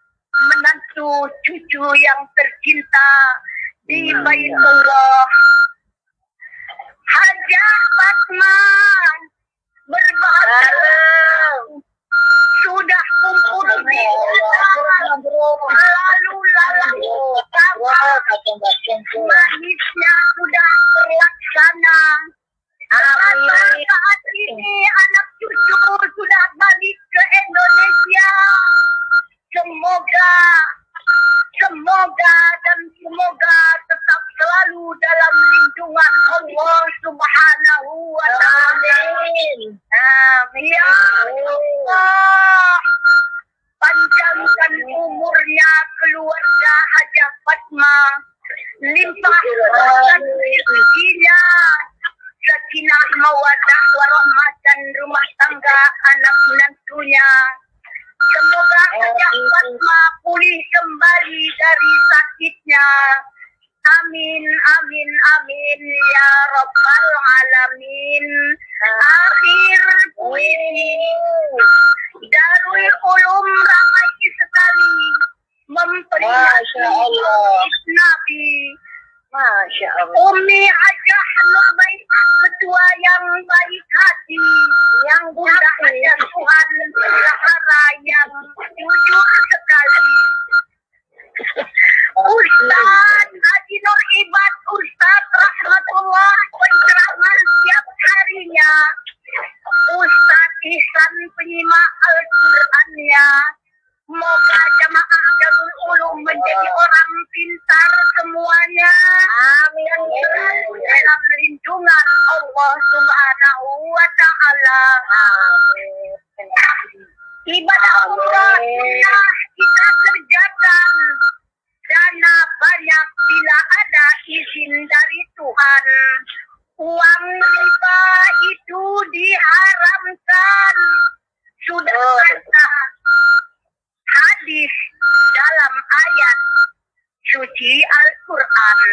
menantu cucu yang tercinta di Baitullah. Hajah Fatma berbahagia sudah kumpul di lalu lalang manisnya sudah terlaksana. Saat ini anak cucu sudah balik ke Indonesia. Semoga tetap selalu dalam lindungan Allah Subhanahu wa ta'ala. Amin. Ya Allah, panjangkan umurnya keluarga Hajah Fatma, limpahkan rezekinya, sakinah mawaddah warahmatan rumah tangga anak menantunya. Semoga Hajah Fatma pulih kembali dari sakitnya. Amin, amin, amin, ya Rabbal Alamin. Akhir puisi. Darul Ulum ramai sekali memperingati Nabi. Masya Allah. Umi Hajah Nurbaikah, ketua yang baik hati, yang Bunda Hajah Tuhan Zahra yang jujur sekali. Ustaz Haji Nur Ibad, Ustaz Rahmatullah, penceramah setiap harinya. Ustaz Ihsan penyimak Al-Qur'annya. Moga jamaah Darul Ulum menjadi orang pintar semuanya. Amin. Dalam lindungan Allah Subhanahu wa ta'ala. Amin. Ibadah umrah sunnah kita kerjakan. Dana banyak bila ada izin dari Tuhan. Uang riba itu diharamkan. Sudah ada hadis dalam ayat suci Al-Quran.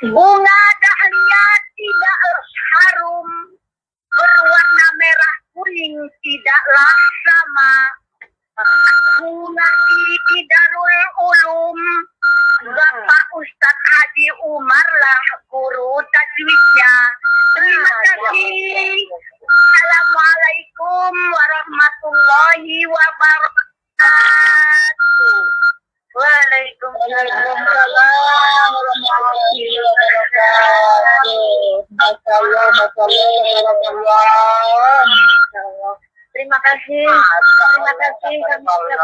Bunga dahlia tidak harum, berwarna merah kuning tidaklah sama. Bunga di Darul Ulum, Bapak Ustadz Haji Umar lah guru tajwidnya. Terima kasih. Assalamualaikum warahmatullahi wabarakatuh. Waalaikumsalam warahmatullahi wabarakatuh. Terima kasih kami ucapkan kepada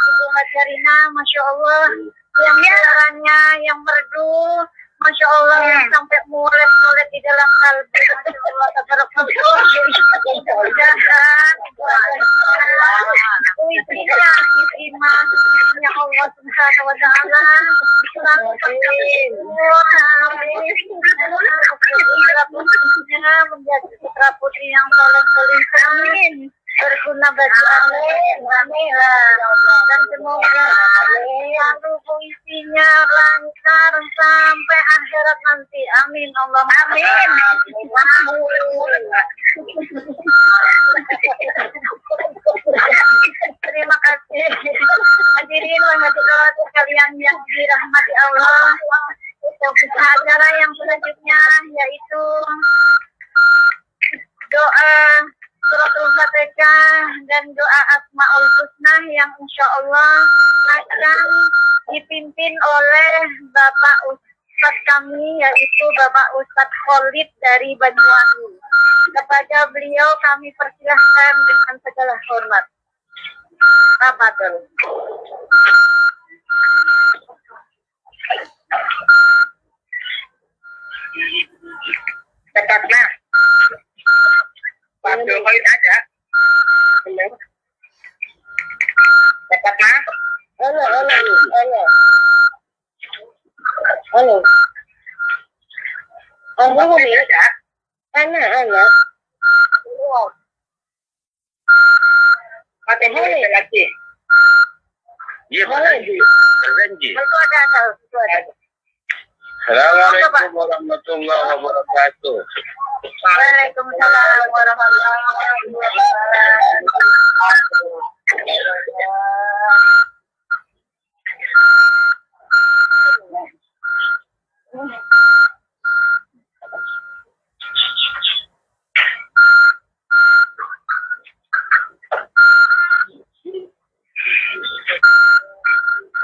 Ibu Hajarina, Masya Allah, yang caranya yang merdu, Masya Allah, sampai mulet-mulet di dalam kalbu, Masya Allah, tabarakallah. Puisinya diterima, puisinya Allah Subhanahu wa ta'ala. Amin. Menjadi putra putri istri yang soleh-soleh, amin. Berguna bagi amin, amin. Dan semoga selalu puisinya lancar sampai akhirat nanti, amin. Allah amin. Terima kasih. Hadirin wahai sekalian yang dirahmati Allah. Acara yang selanjutnya yaitu doa suratul Fatihah dan doa Asmaul Husna yang insya Allah akan dipimpin oleh Bapak Ustadz kami, yaitu Bapak Ustadz Khalid dari Banyuwangi. Kepada beliau kami persilahkan dengan segala hormat. Tafadhol. Tetaplah. Pak Jokowi ada. Tetaplah. Halo. Halo, ada. Anak. Fatihah lagi. Iya, berjanji. Itu ada. Assalamualaikum warahmatullahi wabarakatuh. Waalaikumsalam warahmatullahi wabarakatuh.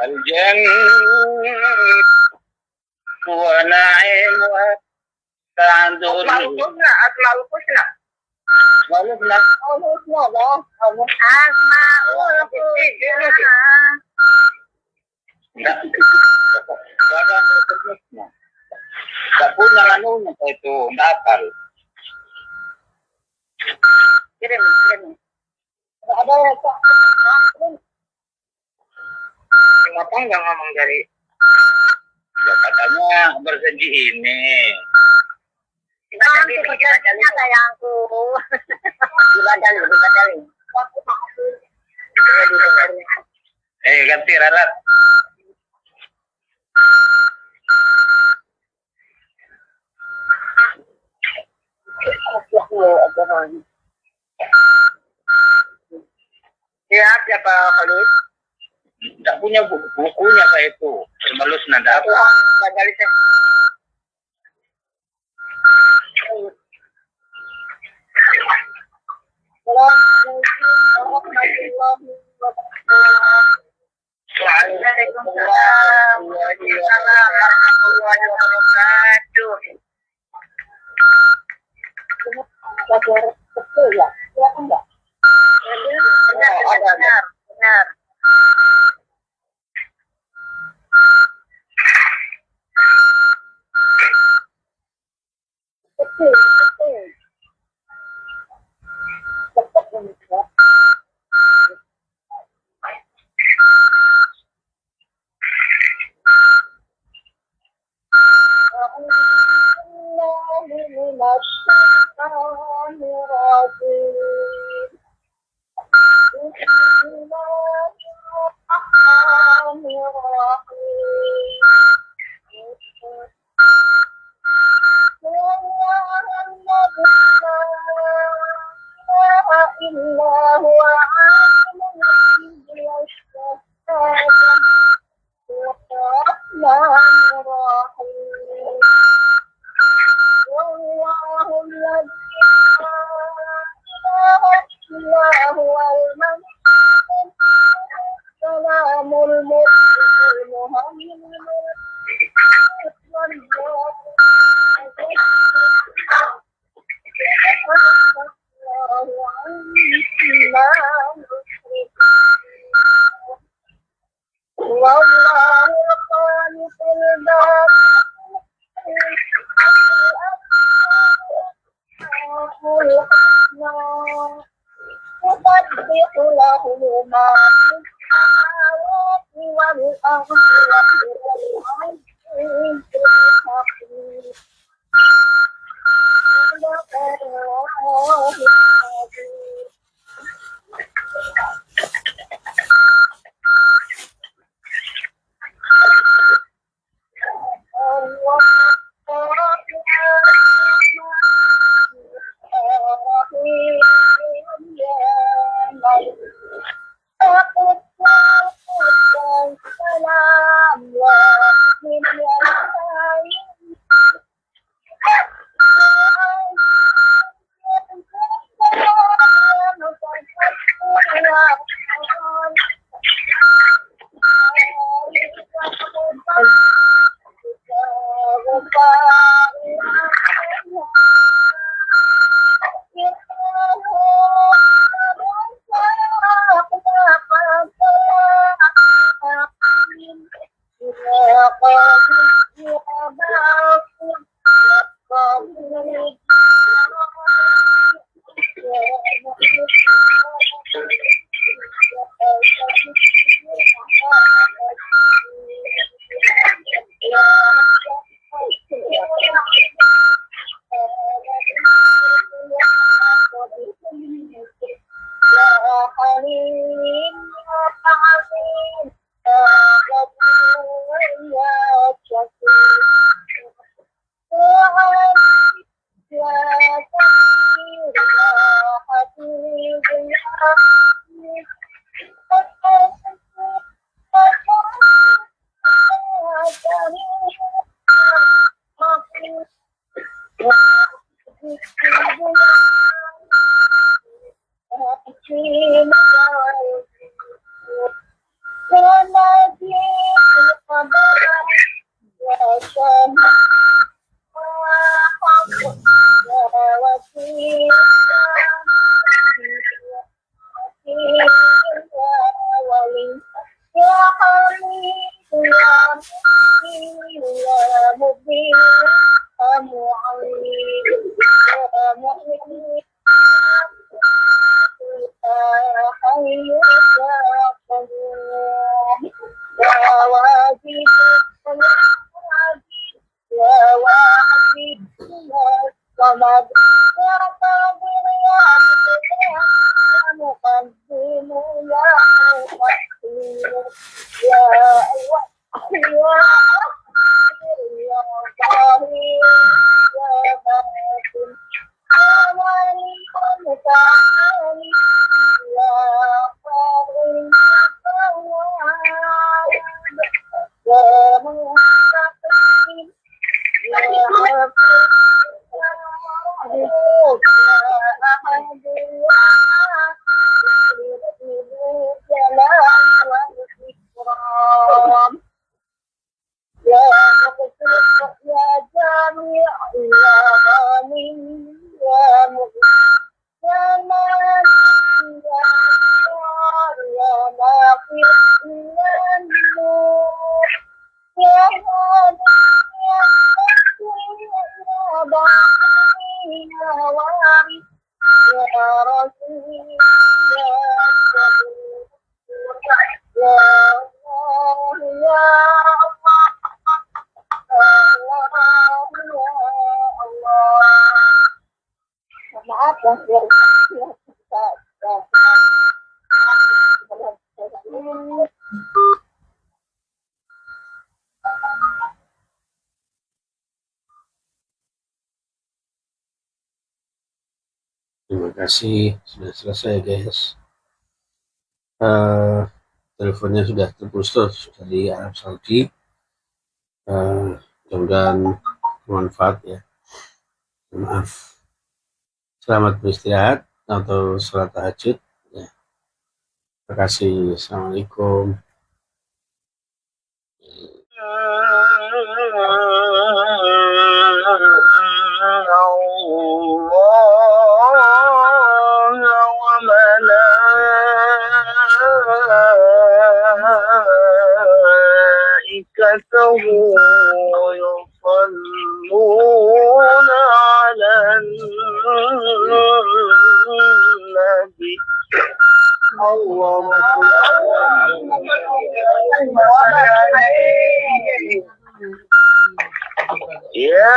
Al-jannah wa na'im wa ta'andun. Asmaul Husna. Tidak punya anunya itu, nakal. Kirim. Ada kenapa nggak ngomong dari ya katanya berjanji ini Nanti pekerjaannya sayangku. Dibadali. Ganti Rarat. Siapa Khalid? Tidak punya bukunya saya itu. Semalus nanda apa? Assalamualaikum warahmatullahi wabarakatuh. Waalaikumsalam warahmatullahi wabarakatuh. Betul ya? Ya enggak? Benar. Betul. Terima kasih, sudah selesai guys. Teleponnya sudah terputus dari Arab Saudi. Mudah-mudahan bermanfaat ya. Maaf. Selamat beristirahat atau sholat tahajud. Ya. Terima kasih. Assalamualaikum. وملائكته يصلون على النبي يا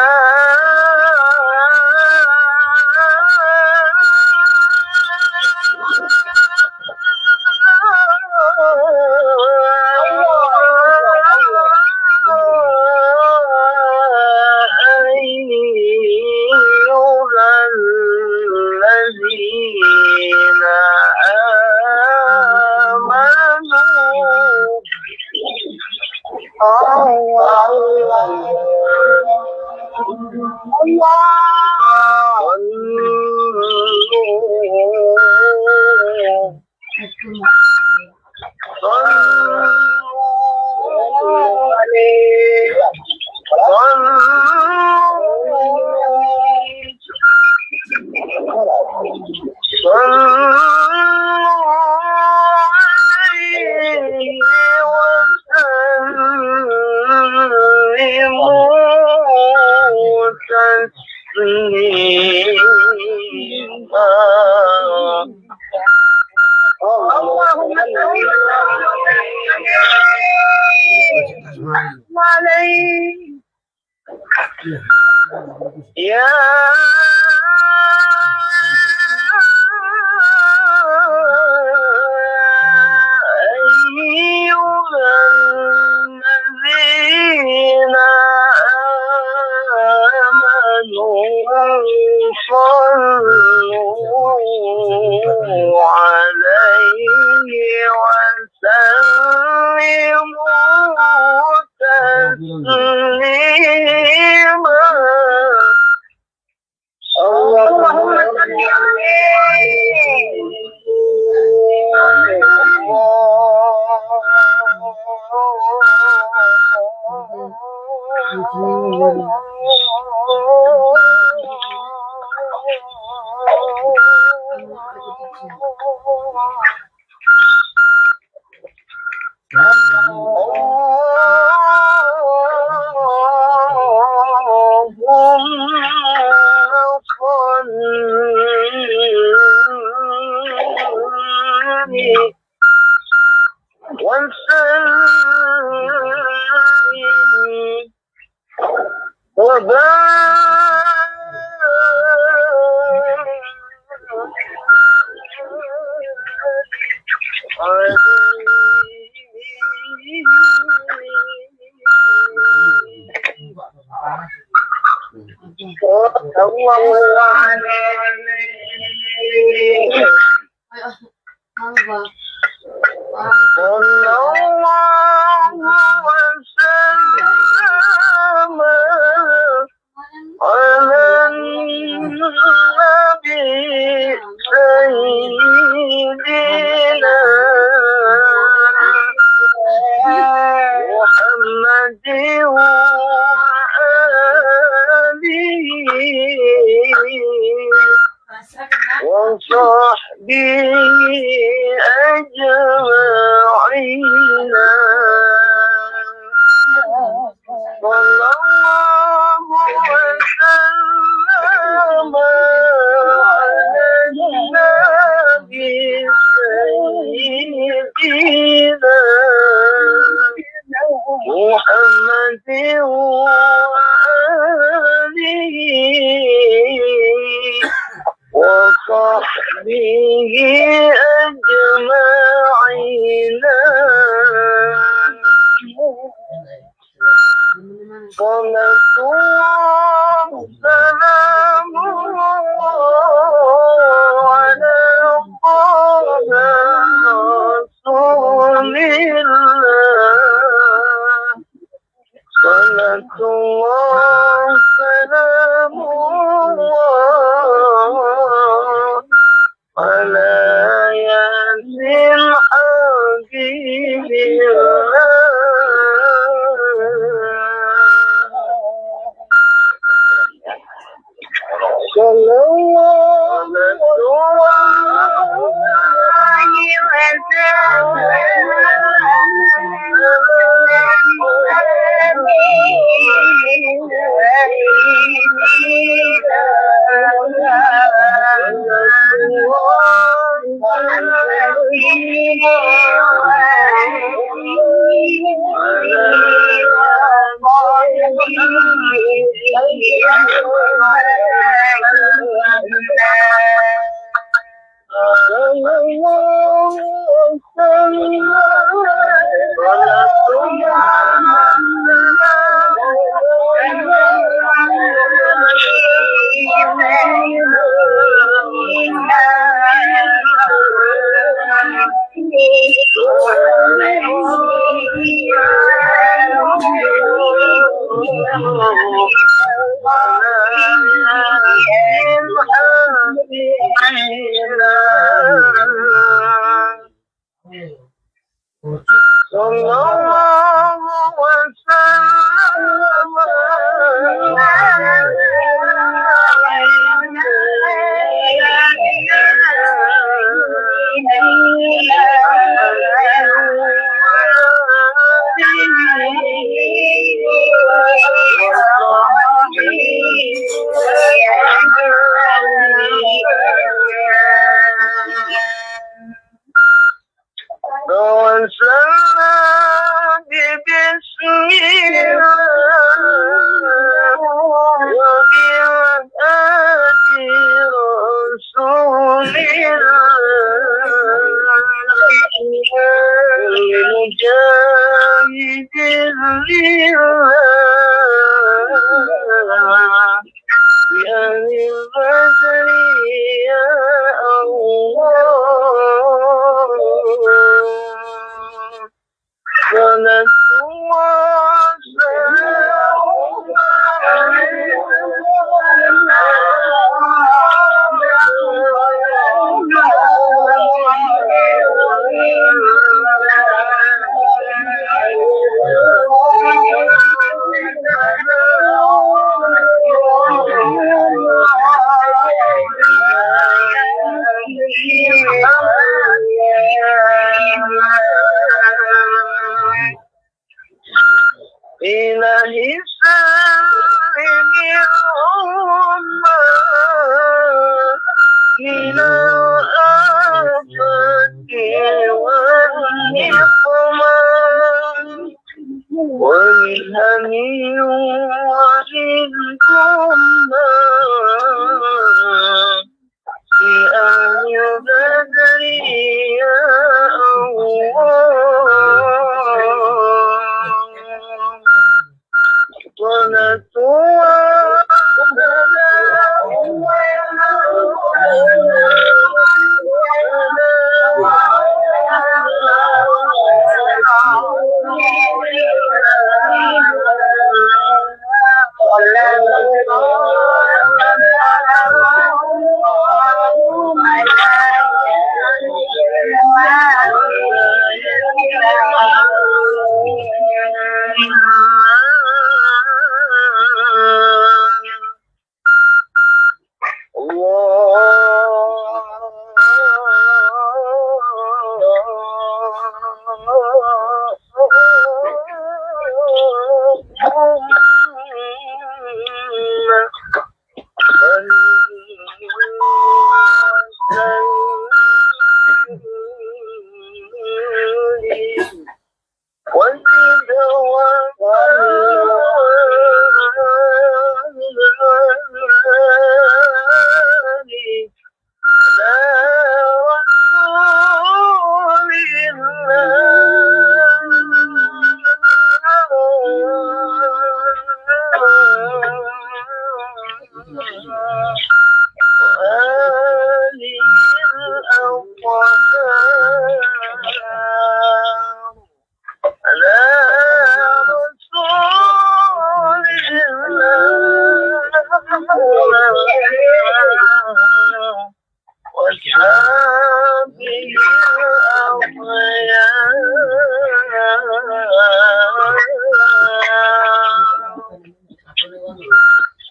Ya ayyuhalladzina amanu sallu alaihi wa sallimu taslima. Allahumma salli شاهد لله بأهل البدر يا الله صلاة الله إلهي سلم الأمة إلى الآفة والنقمة والهم وللأمة في أهل بدر يا الله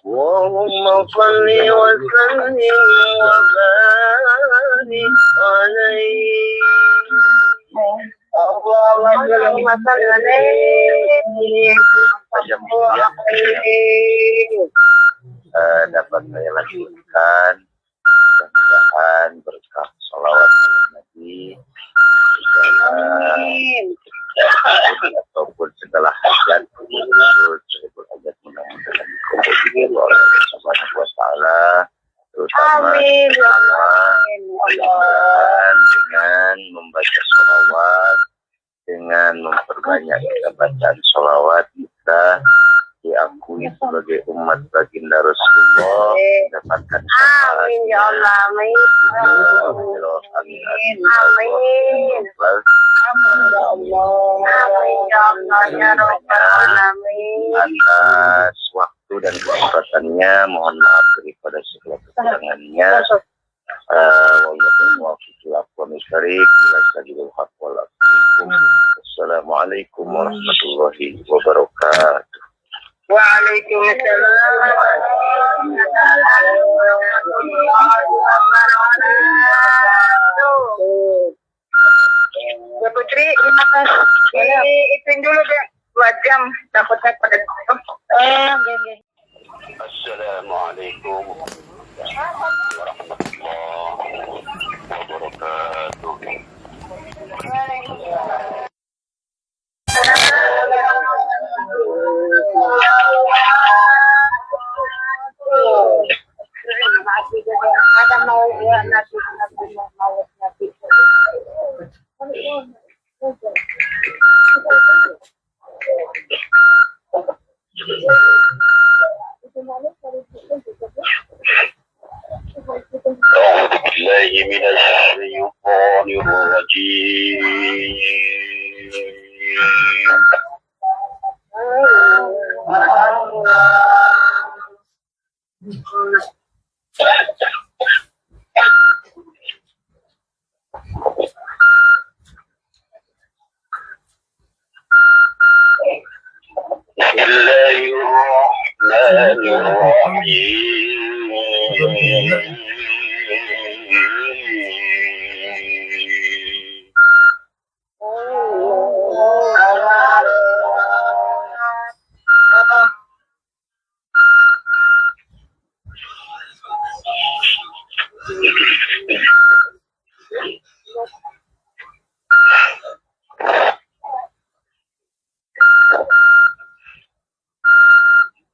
اللهم صل وسلم وبارك عليه اللهم صل dapat saya lanjutkan mudah-mudahan berkah salawat ala Nabi ataupun segala hajat hajat mudah-mudahan dikabulkan oleh Allah Subhanahu wa taala terutama dengan membaca sholawat, dengan memperbanyak bacaan sholawat kita diakui sebagai umat baginda Rasulullah, mendapatkan syafaat. Amin ya Allah, amin. Amin. Amin. Atas waktu dan kesempatannya, mohon maaf daripada segala kekurangannya. Wassalamualaikum warahmatullahi wabarakatuh. Waalaikumsalam warahmatullahi wabarakatuh. Ya Putri, terima kasih. Ituin dulu deh 2 jam, takutnya pada Assalamualaikum warahmatullahi wabarakatuh. Ada mau ya nasi mau أعوذ بالله من الشيطان الرجيم. بسم الله الرحمن الرحيم.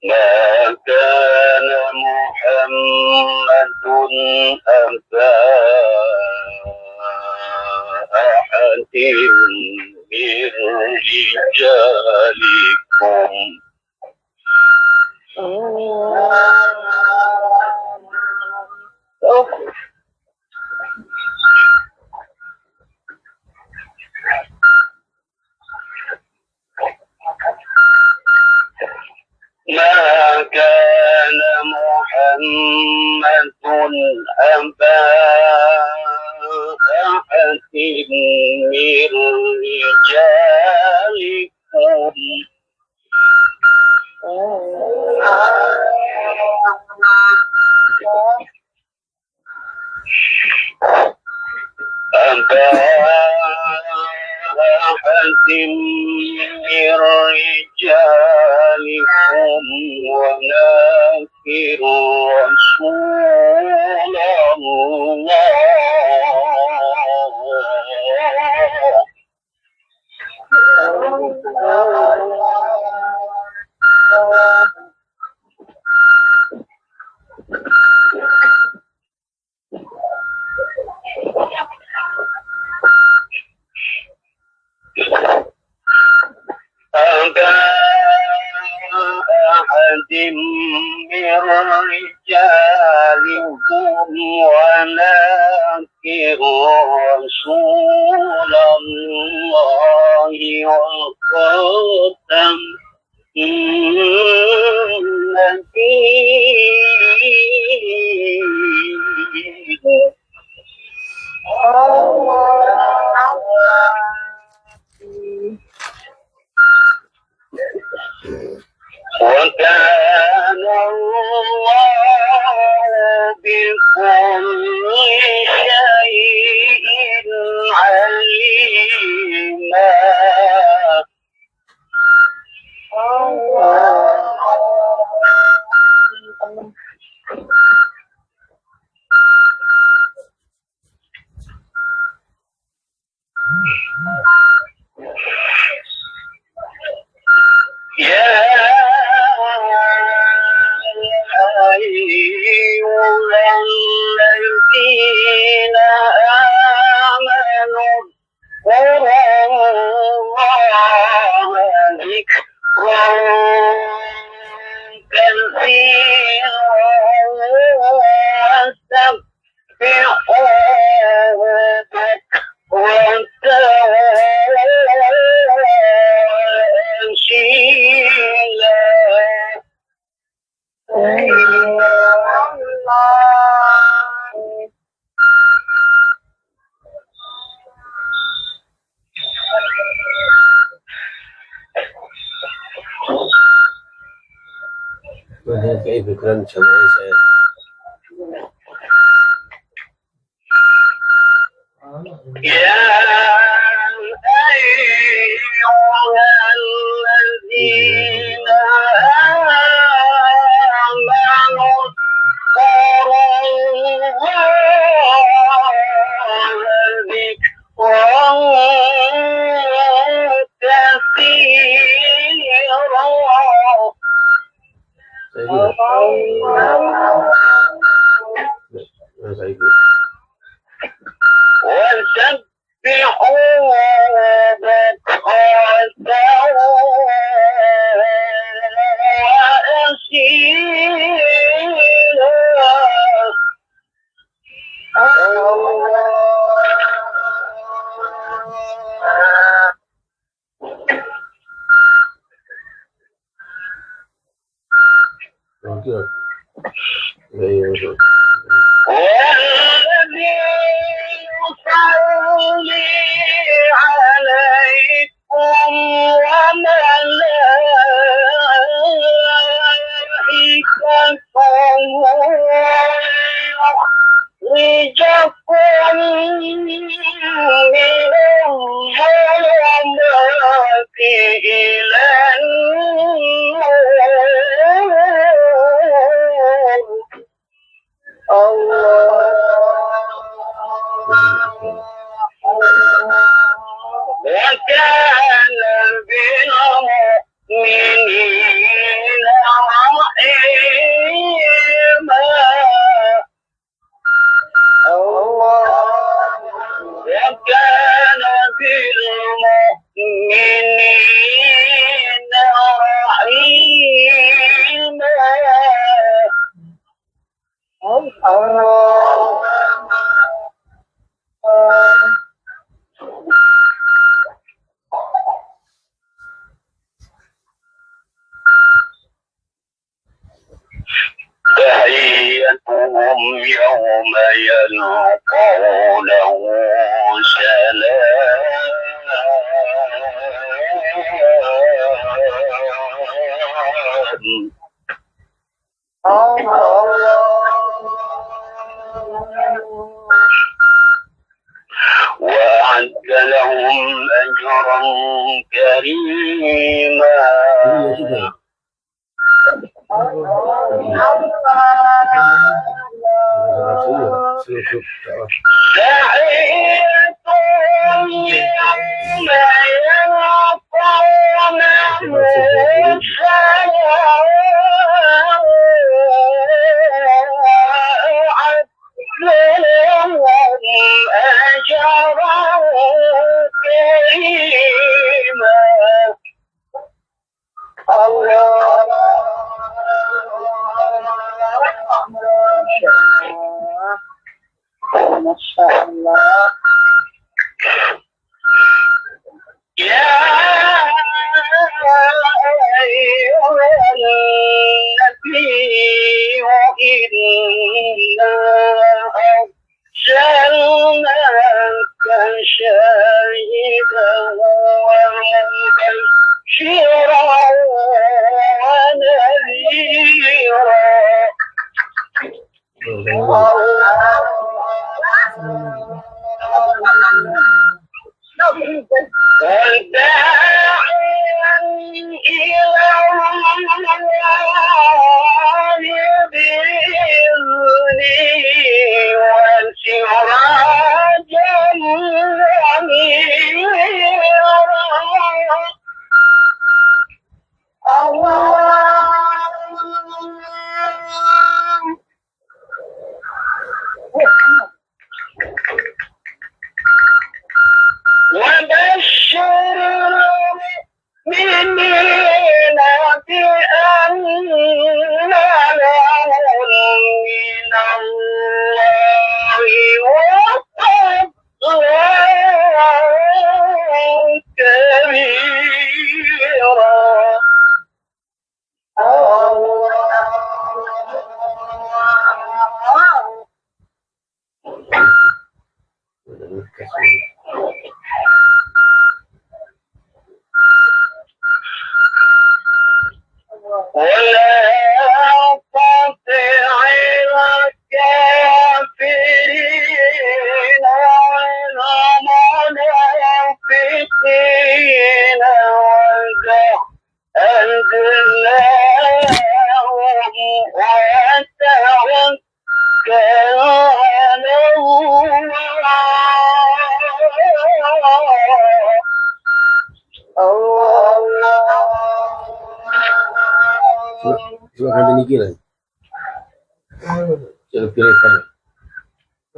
ما كان محمد أبا أحد من رجالكم ما كان محمد أبا أحد من رجالكم أبا أحد من رجالكم ولكن رسول الله. أبا أحد من رجالكم ولكن رسول الله وخاتم النبيين. وكان الله بكل شيء عليما. يا أيها الذين آمنوا اذكروا الله ذكرا كثيرا وسبحوه بكرة وأصيلا. كيف كان سمعي saya. يا أيها الذين آمنوا اذكروا الله ذكرا كثيرا وسبحوه بكرة وأصيلا. والذي يصلي عليكم وملائكته يخرجكم من الظلمات إلى النور. وكان بالمؤمنين رحيما. وكان بالمؤمنين رحيما. تحيتهم يوم يلقونه سلام. وأعد لهم أجرا كريما. تحيتهم يوم يلقونه سلام. لهم أجرا كريما. ما شاء الله. يا أيها النبي إنا أرسلناك شاهدا ومبشرا ونذيرا. وداعيا إلى الله بإذنه وسراجا منيرا. وبشر المؤمنين بأن لهم من الله وفضلا كبيرا. ولا تطع الكافرين والمنافقين ودعهم وتوكل على Silakan diniki lah. Silakan.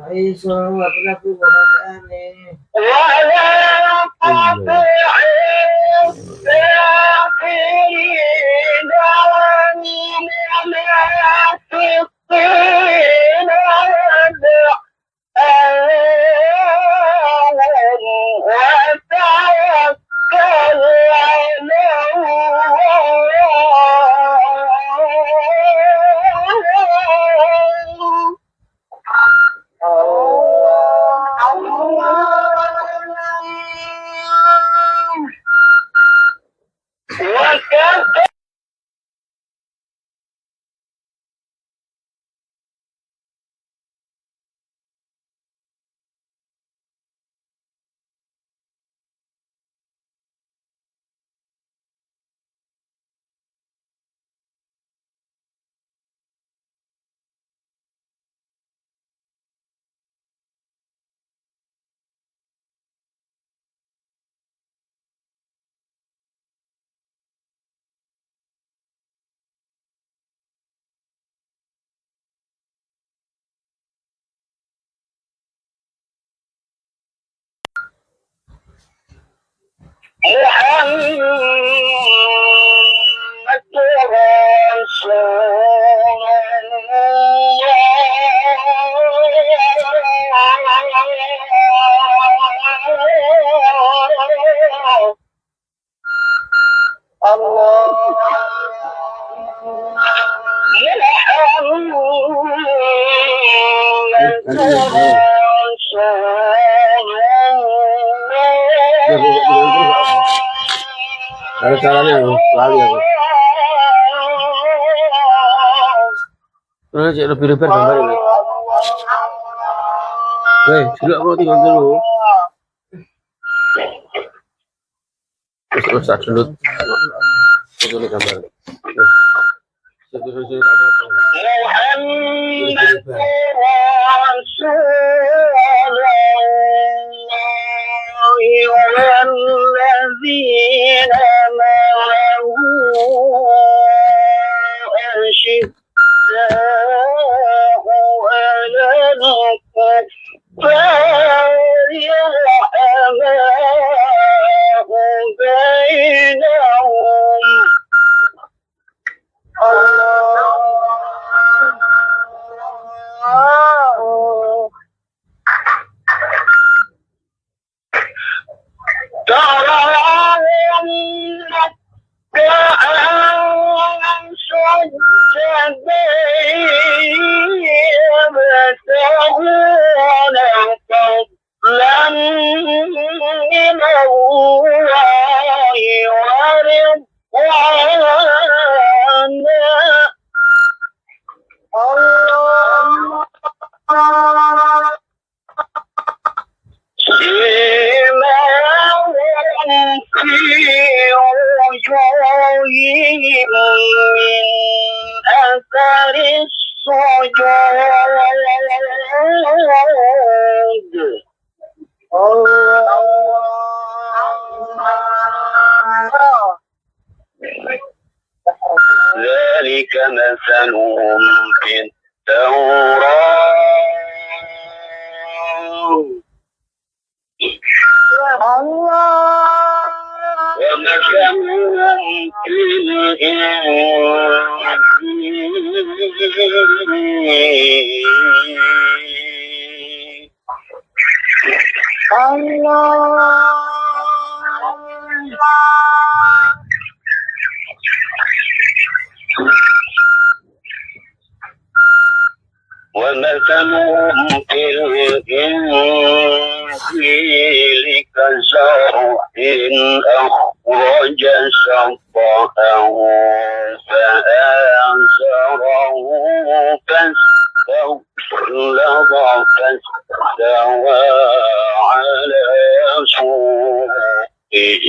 Ay, so, wala po ba naman ولا تطع الكافرين والمنافقين ودعهم وتوكل على الله. محمد رسول Ada caranya aku, lari aku. Terus cek lebih repair gambar ini. Weh, sila aku tinggal dulu. Terus tak sundut. Sundut gambar. Sundut apa-apa. والذين معه أشداء على الكفار رحماء بينهم تراهم ركعا سجدا يبتغون فضلا من الله ورضوانا سيماهم في وجوههم من أثر السجود ذلك مثلهم في التوراة ومثلهم في الإنجيل ومثلهم في الإنجيل كزرع أخرج شطأه فآزره فاستغلظ فاستوى على سوقه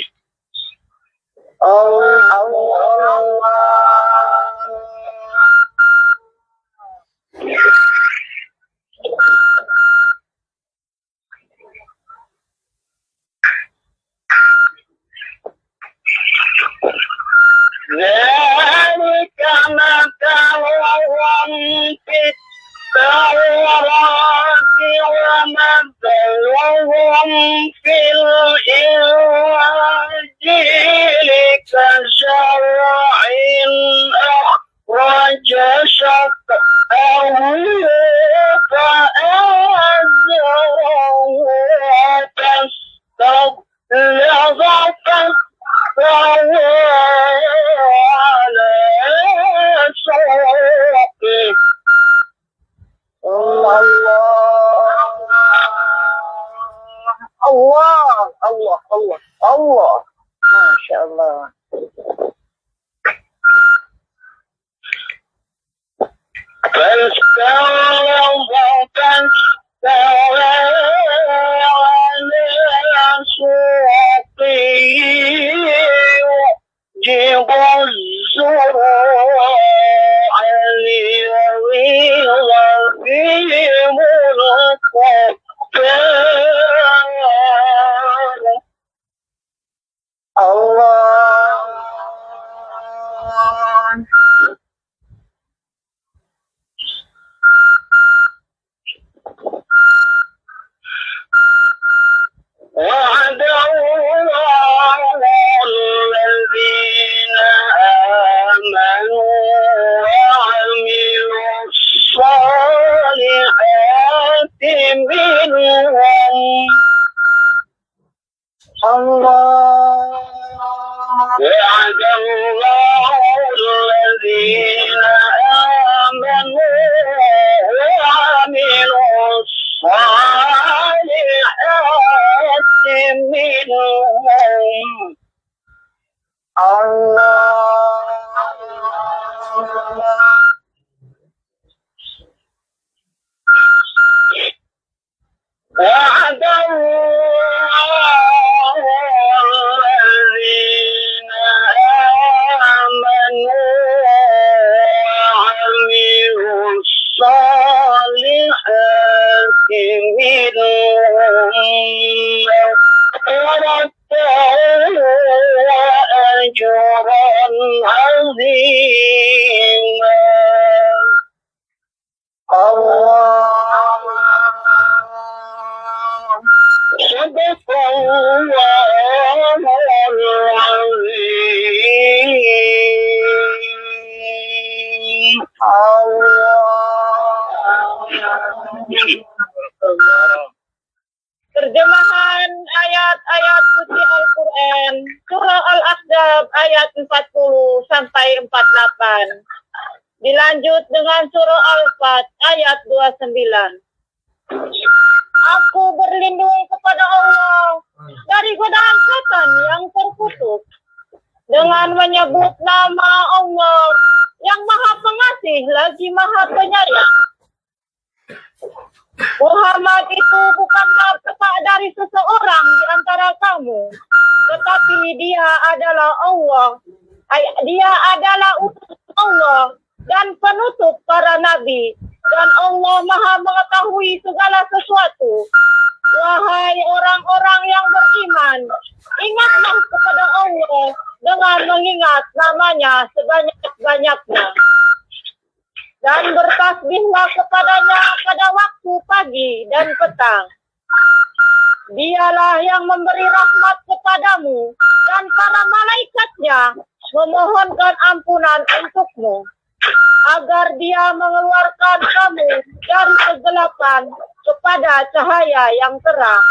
ذلك مثلهم في التوراة ومثلهم في الإنجيل كزرع أخرج شطأه فآزره فاستغلظ فاستوى على سوقه الله ما شاء الله فاستغلظ فاستوى على سوقه يعجب الزراع ليغيظ بهم الكفار الله الصالحات منهم الله وعد الله الذين آمنوا وعملوا الصالحات منهم مغفرة وأجرا عظيما الله صدق الله العظيم Terjemahan ayat-ayat suci Al-Quran, Surah Al-Ahzab ayat 40 sampai 48. Dilanjut dengan Surah Al-Fat ayat 29. Aku berlindung kepada Allah dari godaan setan yang terkutuk dengan menyebut nama Allah yang Maha Pengasih lagi Maha Penyayang. Muhammad itu bukanlah petak dari seseorang di antara kamu, tetapi dia adalah Allah. Dia adalah utusan Allah dan penutup para nabi, dan Allah Maha mengetahui segala sesuatu. Wahai orang-orang yang beriman, ingatlah kepada Allah dengan mengingat namanya sebanyak-banyaknya. Dan bertasbihlah kepadanya pada waktu pagi dan petang. Dialah yang memberi rahmat kepadamu, dan para malaikatnya memohonkan ampunan untukmu, agar dia mengeluarkan kamu dari kegelapan kepada cahaya yang terang.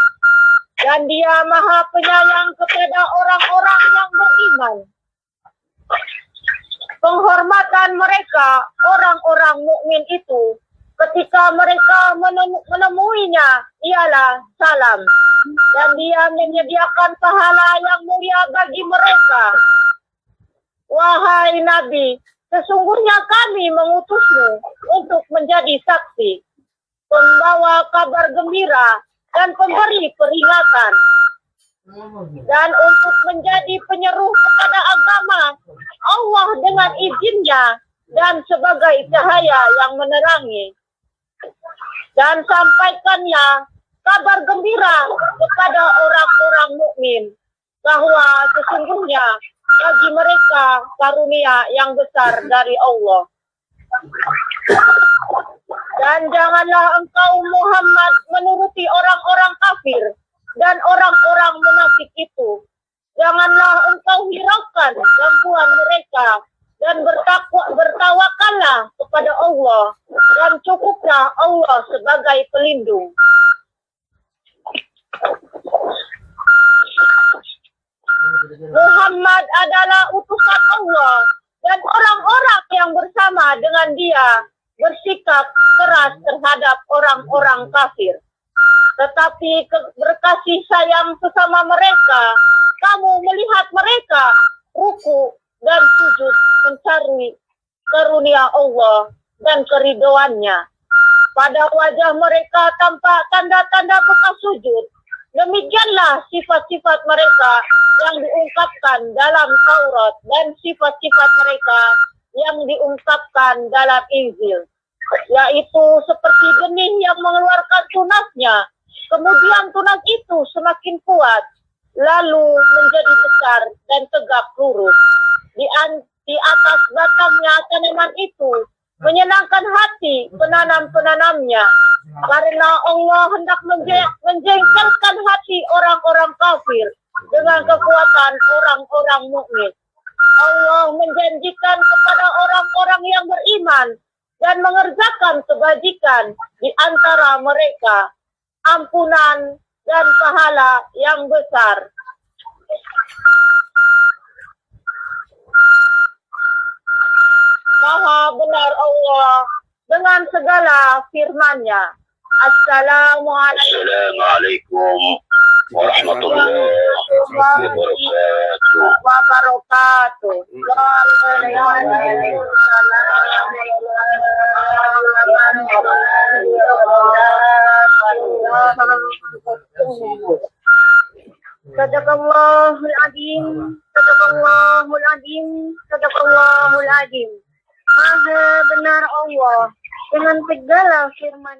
Dan dia Maha Penyayang kepada orang-orang yang beriman. Penghormatan mereka, orang-orang mukmin itu, ketika mereka menemuinya, ialah salam. Dan dia menyediakan pahala yang mulia bagi mereka. Wahai Nabi, sesungguhnya kami mengutusmu untuk menjadi saksi, pembawa kabar gembira, dan pemberi peringatan, dan untuk menjadi penyeru kepada agama Allah dengan izinnya, dan sebagai cahaya yang menerangi. Dan sampaikannya kabar gembira kepada orang-orang mukmin bahwa sesungguhnya bagi mereka karunia yang besar dari Allah. Dan janganlah engkau Muhammad menuruti orang-orang kafir dan orang-orang munafik itu. Janganlah engkau hiraukan gangguan mereka, dan bertawakallah kepada Allah, dan cukuplah Allah sebagai pelindung. Muhammad adalah utusan Allah, dan orang-orang yang bersama dengan dia bersikap keras terhadap orang-orang kafir. Tetapi berkasih sayang sesama mereka, kamu melihat mereka ruku dan sujud mencari karunia Allah dan keridhoannya. Pada wajah mereka tampak tanda-tanda bekas sujud. Demikianlah sifat-sifat mereka yang diungkapkan dalam Taurat dan sifat-sifat mereka yang diungkapkan dalam Injil, yaitu seperti benih yang mengeluarkan tunasnya. Kemudian tunas itu semakin kuat, lalu menjadi besar dan tegak lurus. Di atas batangnya tanaman itu menyenangkan hati penanam-penanamnya, karena Allah hendak menjengkelkan hati orang-orang kafir dengan kekuatan orang-orang mukmin. Allah menjanjikan kepada orang-orang yang beriman dan mengerjakan kebajikan di antara mereka ampunan dan pahala yang besar. Maha benar Allah dengan segala firman-Nya. Assalamualaikum warahmatullahi wabarakatuh. Sadaqallahul azim, sadaqallahul azim, sadaqallahul azim. Maha benar Allah dengan segala firman